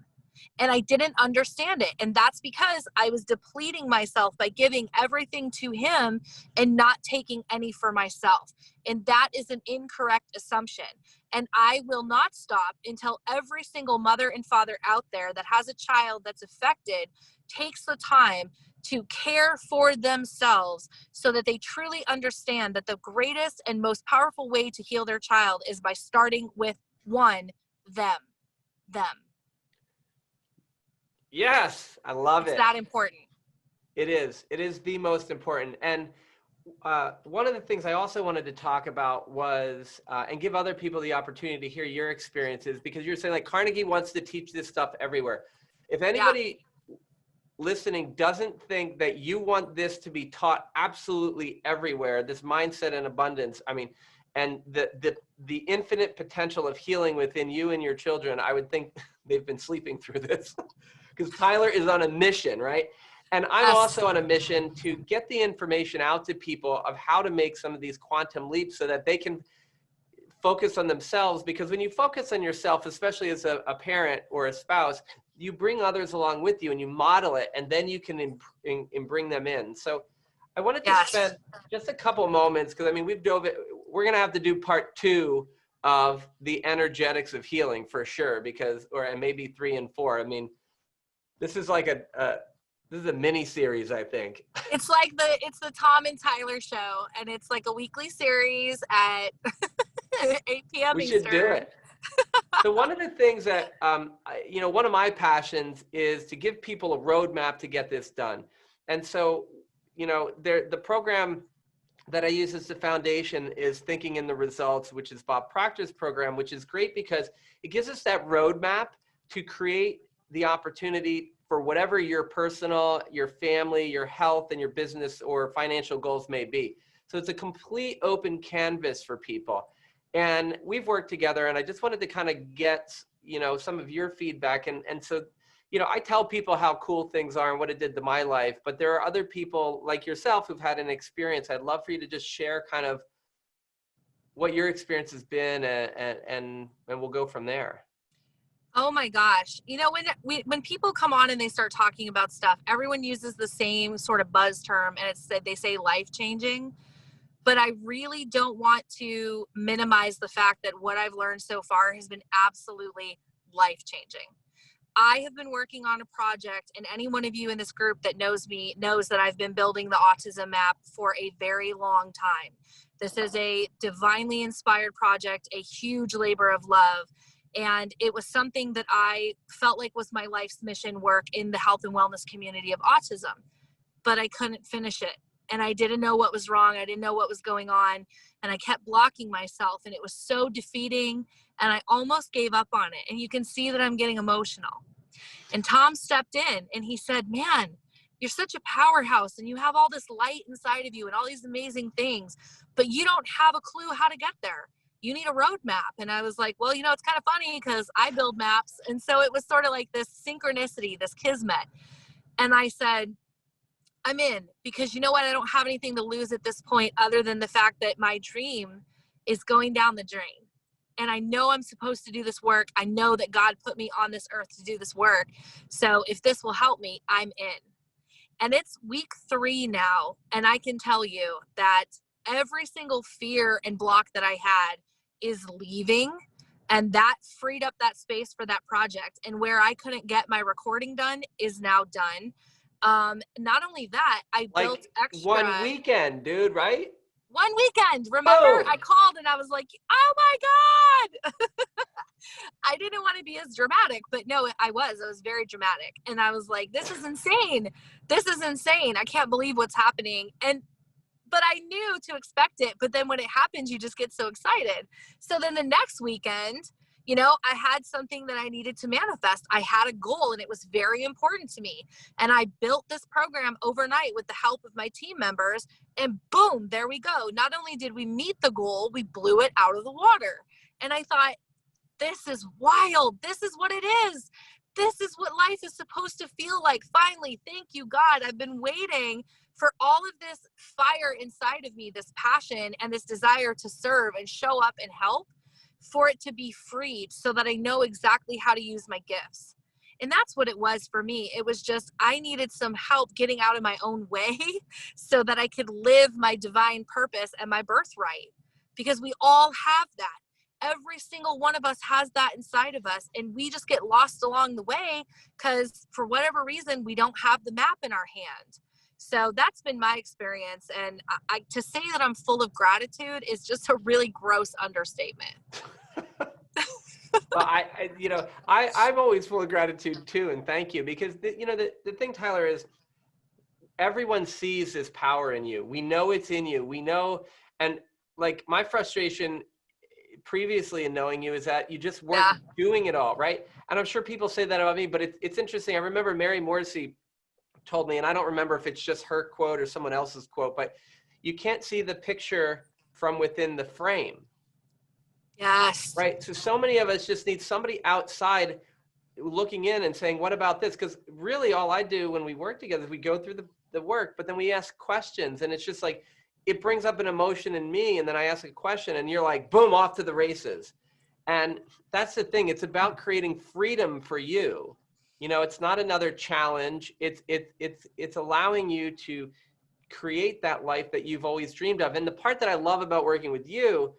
Speaker 2: And I didn't understand it. And that's because I was depleting myself by giving everything to him and not taking any for myself. And that is an incorrect assumption. And I will not stop until every single mother and father out there that has a child that's affected takes the time to care for themselves so that they truly understand that the greatest and most powerful way to heal their child is by starting with them.
Speaker 1: Yes, I love
Speaker 2: It's
Speaker 1: it.
Speaker 2: that important.
Speaker 1: It is. It is the most important. And one of the things I also wanted to talk about was, and give other people the opportunity to hear your experiences, because you're saying like Carnegie wants to teach this stuff everywhere. If anybody listening doesn't think that you want this to be taught absolutely everywhere, this mindset and abundance, I mean, and the infinite potential of healing within you and your children, I would think they've been sleeping through this. Because Tyler is on a mission, right? And I'm also on a mission to get the information out to people of how to make some of these quantum leaps so that they can focus on themselves. Because when you focus on yourself, especially as a parent or a spouse, you bring others along with you and you model it, and then you can bring them in. So I wanted to spend just a couple moments, because I mean, we're going to have to do part 2 of the energetics of healing for sure, and maybe 3 and 4. I mean, this is like this is a mini series, I think.
Speaker 2: It's like the Tom and Tyler show, and it's like a weekly series at 8 p.m.
Speaker 1: We
Speaker 2: Eastern.
Speaker 1: should do it. So one of the things that, one of my passions is to give people a roadmap to get this done. And so, the program that I use as the foundation is Thinking in the Results, which is Bob Proctor's program, which is great because it gives us that roadmap to create the opportunity for whatever your personal, your family, your health, and your business or financial goals may be. So it's a complete open canvas for people. And we've worked together, and I just wanted to kind of get, some of your feedback. And so, I tell people how cool things are and what it did to my life, but there are other people like yourself who've had an experience. I'd love for you to just share kind of what your experience has been, and we'll go from there.
Speaker 2: Oh my gosh. You know, when people come on and they start talking about stuff, everyone uses the same sort of buzz term, and it's that they say life changing. But I really don't want to minimize the fact that what I've learned so far has been absolutely life changing. I have been working on a project, and any one of you in this group that knows me knows that I've been building the autism map for a very long time. This is a divinely inspired project, a huge labor of love. And it was something that I felt like was my life's mission work in the health and wellness community of autism, but I couldn't finish it. And I didn't know what was wrong. I didn't know what was going on. And I kept blocking myself, and it was so defeating. And I almost gave up on it. And you can see that I'm getting emotional. And Tom stepped in and he said, man, you're such a powerhouse and you have all this light inside of you and all these amazing things, but you don't have a clue how to get there. You need a roadmap. And I was like, well, you know, it's kind of funny because I build maps. And so it was sort of like this synchronicity, this kismet. And I said, I'm in, because you know what? I don't have anything to lose at this point other than the fact that my dream is going down the drain. And I know I'm supposed to do this work. I know that God put me on this earth to do this work. So if this will help me, I'm in. And it's week 3 now. And I can tell you that every single fear and block that I had is leaving. And that freed up that space for that project. And where I couldn't get my recording done is now done. Not only that, I built extra.
Speaker 1: One weekend, dude, right?
Speaker 2: One weekend. Remember, I called and I was like, oh my God. I didn't want to be as dramatic, but no, I was very dramatic. And I was like, this is insane. This is insane. I can't believe what's happening. But I knew to expect it. But then when it happens, you just get so excited. So then the next weekend, you know, I had something that I needed to manifest. I had a goal and it was very important to me. And I built this program overnight with the help of my team members, and boom, there we go. Not only did we meet the goal, we blew it out of the water. And I thought, this is wild. This is what it is. This is what life is supposed to feel like. Finally, thank you, God. I've been waiting for all of this fire inside of me, this passion and this desire to serve and show up and help, for it to be freed so that I know exactly how to use my gifts. And that's what it was for me. It was just, I needed some help getting out of my own way so that I could live my divine purpose and my birthright, because we all have that. Every single one of us has that inside of us, and we just get lost along the way because for whatever reason, we don't have the map in our hand. So that's been my experience. And to say that I'm full of gratitude is just a really gross understatement.
Speaker 1: Well, I'm always full of gratitude too. And thank you, because the thing, Tyler, is everyone sees this power in you. We know it's in you. We know. And like my frustration previously in knowing you is that you just weren't doing it all, right? And I'm sure people say that about me, but it's interesting. I remember Mary Morrissey told me, and I don't remember if it's just her quote or someone else's quote, but you can't see the picture from within the frame.
Speaker 2: Yes.
Speaker 1: Right. So many of us just need somebody outside looking in and saying, what about this? Because really all I do when we work together is we go through the work, but then we ask questions, and it's just like, it brings up an emotion in me, and then I ask a question and you're like, boom, off to the races. And that's the thing. It's about creating freedom for you. You know, it's not another challenge. It's allowing you to create that life that you've always dreamed of. And the part that I love about working with you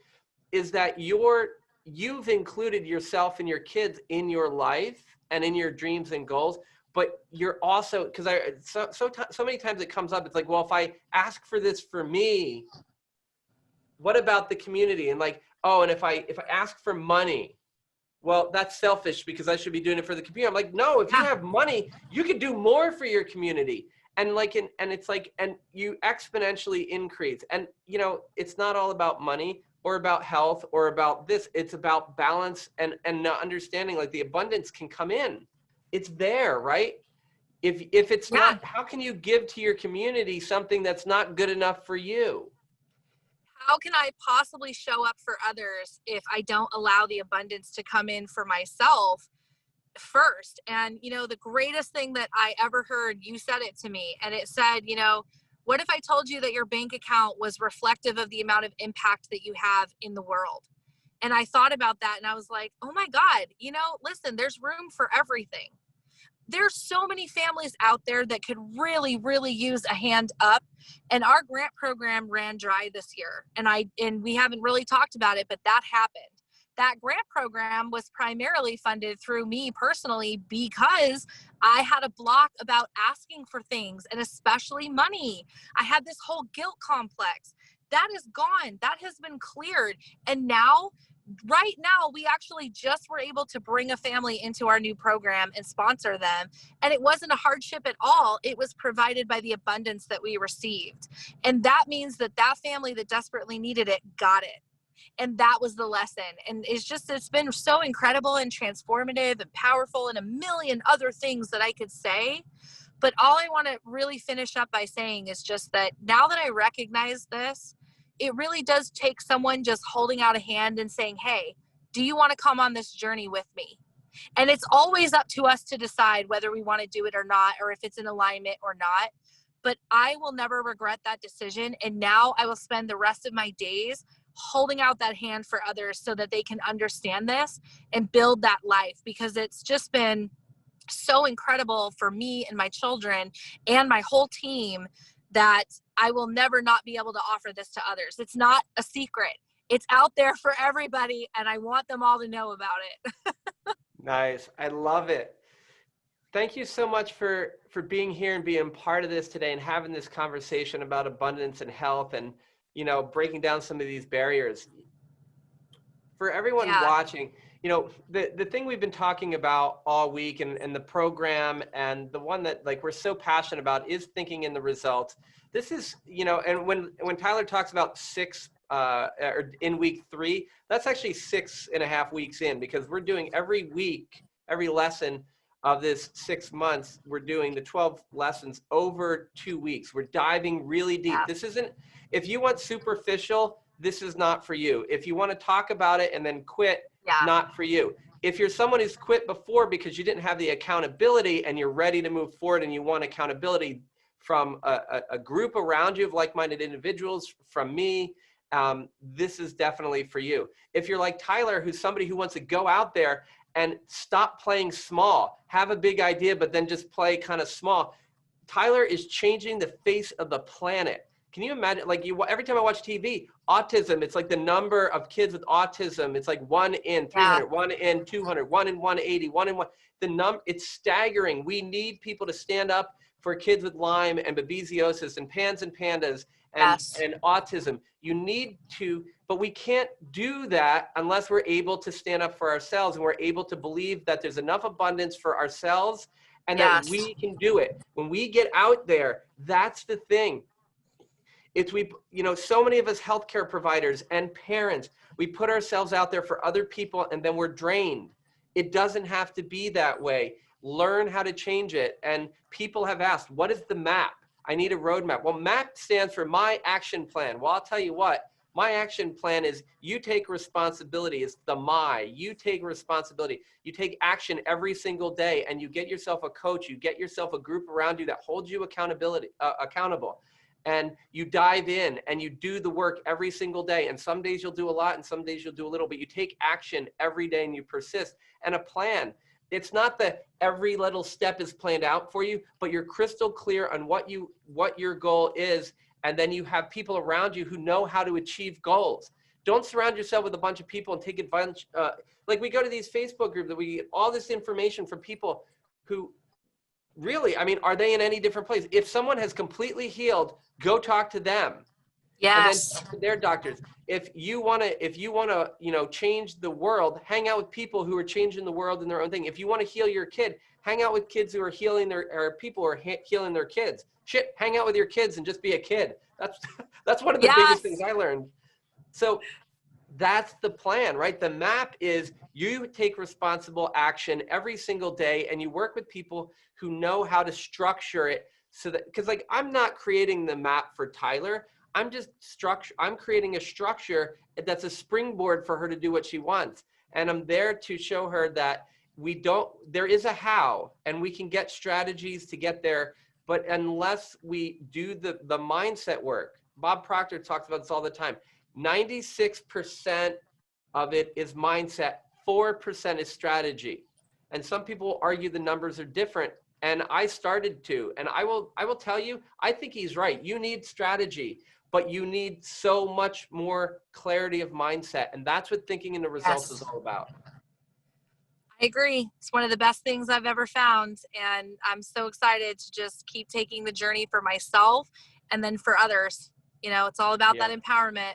Speaker 1: is that you've included yourself and your kids in your life and in your dreams and goals. But you're also, because so many times it comes up, it's like, well, if I ask for this for me, what about the community? And like, oh, and if I ask for money, well, that's selfish because I should be doing it for the community. I'm like, no, if you have money, you can do more for your community. And like, and it's like, and you exponentially increase. And you know, it's not all about money or about health or about this. It's about balance and understanding, like the abundance can come in. It's there, right? If it's not, how can you give to your community something that's not good enough for you?
Speaker 2: How can I possibly show up for others if I don't allow the abundance to come in for myself first? And, you know, the greatest thing that I ever heard, you said it to me, and it said, you know, what if I told you that your bank account was reflective of the amount of impact that you have in the world? And I thought about that and I was like, oh my God, listen, there's room for everything. There's so many families out there that could really, really use a hand up. And our grant program ran dry this year. And we haven't really talked about it, but that happened. That grant program was primarily funded through me personally because I had a block about asking for things, and especially money. I had this whole guilt complex. That is gone. That has been cleared. And right now, we actually just were able to bring a family into our new program and sponsor them. And it wasn't a hardship at all. It was provided by the abundance that we received. And that means that family that desperately needed it got it. And that was the lesson. And it's been so incredible and transformative and powerful and a million other things that I could say. But all I want to really finish up by saying is just that now that I recognize this, it really does take someone just holding out a hand and saying, hey, do you want to come on this journey with me? And it's always up to us to decide whether we want to do it or not, or if it's in alignment or not. But I will never regret that decision. And now I will spend the rest of my days holding out that hand for others so that they can understand this and build that life, because it's just been so incredible for me and my children and my whole team that I will never not be able to offer this to others. It's not a secret. It's out there for everybody, and I want them all to know about it.
Speaker 1: Nice. I love it. Thank you so much for being here and being part of this today and having this conversation about abundance and health and, breaking down some of these barriers. For everyone watching, the thing we've been talking about all week and the program and the one that we're so passionate about is thinking in the results. This is, and when Tyler talks about or in week 3, that's actually 6.5 weeks in, because we're doing every week, every lesson of this 6 months, we're doing the 12 lessons over 2 weeks. We're diving really deep.
Speaker 2: Yeah.
Speaker 1: This isn't, if you want superficial, this is not for you. If you want to talk about it and then quit, not for you. If you're someone who's quit before because you didn't have the accountability and you're ready to move forward and you want accountability from a group around you of like-minded individuals, from me, this is definitely for you. If you're like Tyler, who's somebody who wants to go out there and stop playing small, have a big idea, but then just play kind of small. Tyler is changing the face of the planet. Can you imagine, every time I watch TV, autism, it's like the number of kids with autism, it's like 1 in 300, 1 in 200, 1 in 180, 1 in 1. It's staggering. We need people to stand up for kids with Lyme and babesiosis and PANS and PANDAS and autism. You need to, but we can't do that unless we're able to stand up for ourselves and we're able to believe that there's enough abundance for ourselves and that we can do it. When we get out there, that's the thing. So many of us healthcare providers and parents, we put ourselves out there for other people and then we're drained. It doesn't have to be that way. Learn how to change it. And people have asked, what is the MAP? I need a roadmap. Well, MAP stands for my action plan. Well, I'll tell you what, my action plan is you take responsibility. It's the you take responsibility. You take action every single day and you get yourself a coach. You get yourself a group around you that holds you accountable. And you dive in and you do the work every single day. And some days you'll do a lot and some days you'll do a little, but you take action every day and you persist. And a plan. It's not that every little step is planned out for you, but you're crystal clear on what your goal is. And then you have people around you who know how to achieve goals. Don't surround yourself with a bunch of people and take advantage. We go to these Facebook groups that we get all this information from people who really, are they in any different place? If someone has completely healed, go talk to them. Yes. And then talk to their doctors. If you want to, change the world, hang out with people who are changing the world in their own thing. If you want to heal your kid, hang out with kids who are healing or people who are healing their kids. Hang out with your kids and just be a kid. That's one of the biggest things I learned. So that's the plan, right? The MAP is you take responsible action every single day and you work with people who know how to structure it so that, because I'm not creating the MAP for Tyler. I'm creating a structure that's a springboard for her to do what she wants. And I'm there to show her that there is a how and we can get strategies to get there. But unless we do the mindset work, Bob Proctor talks about this all the time. 96% of it is mindset, 4% is strategy. And some people argue the numbers are different. And I started to, and I will tell you, I think he's right. You need strategy, but you need so much more clarity of mindset. And that's what thinking in the results is
Speaker 2: Yes.
Speaker 1: all about.
Speaker 2: I agree. It's one of the best things I've ever found. And I'm so excited to just keep taking the journey for myself and then for others. You know, it's all about
Speaker 1: Yeah.
Speaker 2: that empowerment.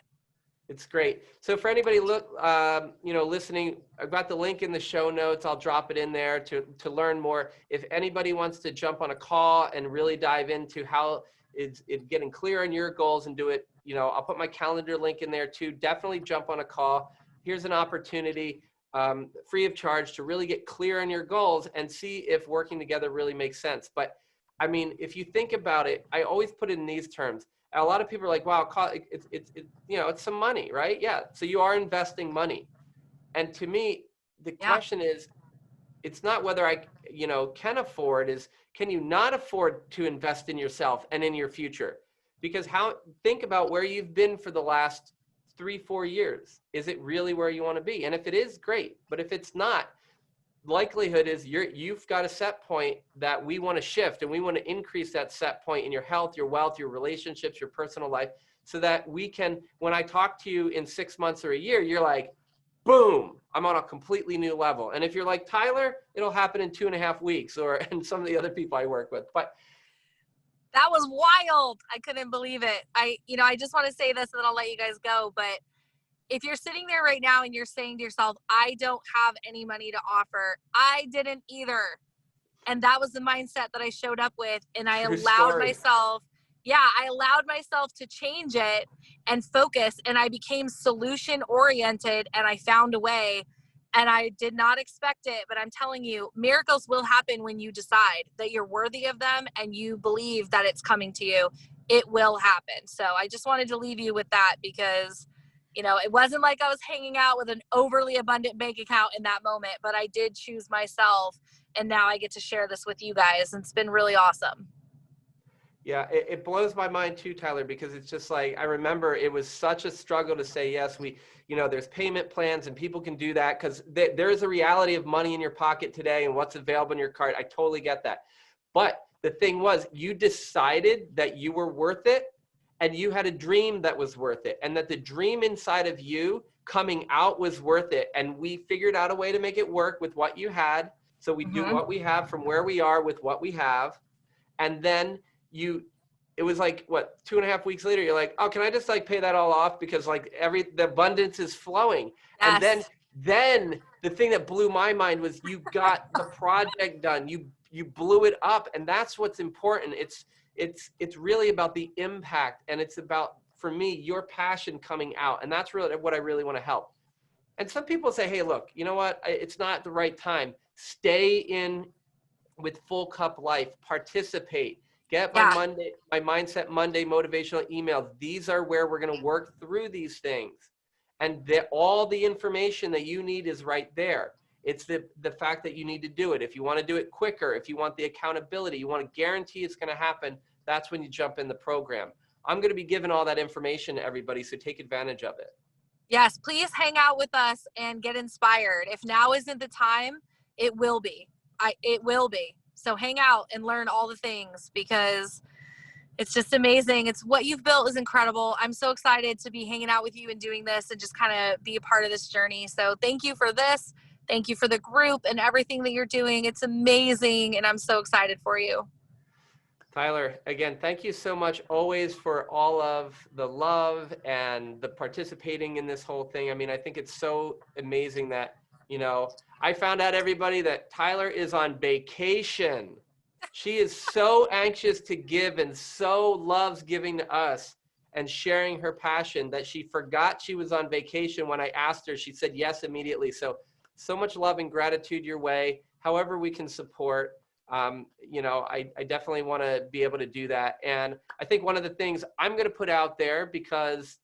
Speaker 1: It's great. So for anybody listening, I've got the link in the show notes. I'll drop it in there to learn more. If anybody wants to jump on a call and really dive into how it's getting clear on your goals and do it, I'll put my calendar link in there too. Definitely jump on a call. Here's an opportunity, free of charge, to really get clear on your goals and see if working together really makes sense. But I mean, if you think about it, I always put it in these terms. A lot of people are like, wow, it's some money, right? Yeah. So you are investing money. And to me, the
Speaker 2: Yeah.
Speaker 1: question is, it's not whether I, can afford, is can you not afford to invest in yourself and in your future? Because think about where you've been for the last 3-4 years. Is it really where you want to be? And if it is, great. But if it's not, likelihood is you've got a set point that we want to shift, and we want to increase that set point in your health, your wealth, your relationships, your personal life, so that we can, when I talk to you in 6 months or a year, you're like, boom, I'm on a completely new level. And if you're like Tyler, it'll happen in 2.5 weeks, and some of the other people I work with. But
Speaker 2: that was wild. I couldn't believe it. I just want to say this and then I'll let you guys go. But if you're sitting there right now and you're saying to yourself, I don't have any money to offer, I didn't either. And that was the mindset that I showed up with. And I
Speaker 1: true
Speaker 2: allowed
Speaker 1: story.
Speaker 2: myself to change it and focus. And I became solution oriented and I found a way. And I did not expect it, but I'm telling you, miracles will happen when you decide that you're worthy of them and you believe that it's coming to you. It will happen. So I just wanted to leave you with that because, it wasn't like I was hanging out with an overly abundant bank account in that moment, but I did choose myself. And now I get to share this with you guys. And it's been really awesome.
Speaker 1: Yeah, it blows my mind too, Tyler, because it's just like, I remember it was such a struggle to say, yes, there's payment plans and people can do that because there is a reality of money in your pocket today and what's available in your card. I totally get that. But the thing was, you decided that you were worth it and you had a dream that was worth it, and that the dream inside of you coming out was worth it. And we figured out a way to make it work with what you had. So we do what we have from where we are with what we have. And then it was like, what, 2.5 weeks later, you're like, oh, can I just pay that all off? Because the abundance is flowing.
Speaker 2: Yes.
Speaker 1: And then the thing that blew my mind was you got the project done. You blew it up. And that's what's important. It's really about the impact. And it's about, for me, your passion coming out. And that's really what I really want to help. And some people say, hey, look, you know what? It's not the right time. Stay in with Full Cup Life, participate. Get my Mindset Monday motivational emails. These are where we're going to work through these things. And all the information that you need is right there. It's the fact that you need to do it. If you want to do it quicker, if you want the accountability, you want to guarantee it's going to happen, that's when you jump in the program. I'm going to be giving all that information to everybody, so take advantage of it.
Speaker 2: Yes, please hang out with us and get inspired. If now isn't the time, it will be. It will be. So hang out and learn all the things because it's just amazing. It's what you've built is incredible. I'm so excited to be hanging out with you and doing this and just kind of be a part of this journey. So thank you for this. Thank you for the group and everything that you're doing. It's amazing. And I'm so excited for you.
Speaker 1: Tyler, again, thank you so much always for all of the love and the participating in this whole thing. I mean, I think it's so amazing that, I found out, everybody, that Tyler is on vacation. She is so anxious to give and so loves giving to us and sharing her passion that she forgot she was on vacation. When I asked her, she said yes immediately. So much love and gratitude your way. However we can support, I definitely want to be able to do that. And I think one of the things I'm going to put out there, because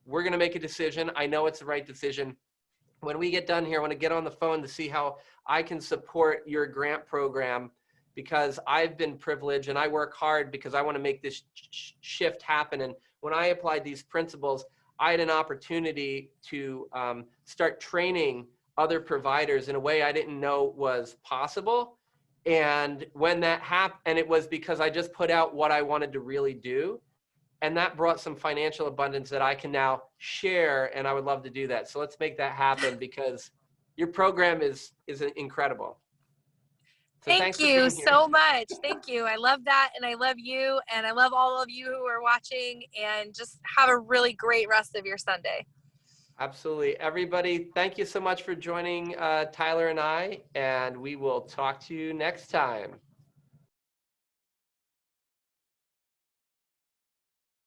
Speaker 1: we're going to make a decision. I know it's the right decision. When we get done here, I want to get on the phone to see how I can support your grant program, because I've been privileged and I work hard because I want to make this shift happen. And when I applied these principles, I had an opportunity to start training other providers in a way I didn't know was possible. And when that happened, and it was because I just put out what I wanted to really do. And that brought some financial abundance that I can now share. And I would love to do that. So let's make that happen, because your program is incredible. So
Speaker 2: Thank
Speaker 1: thanks for
Speaker 2: you
Speaker 1: being here.
Speaker 2: so much. Thank you. I love that. And I love you. And I love all of you who are watching, and just have a really great rest of your Sunday.
Speaker 1: Absolutely. Everybody, thank you so much for joining Tyler and I, and we will talk to you next time.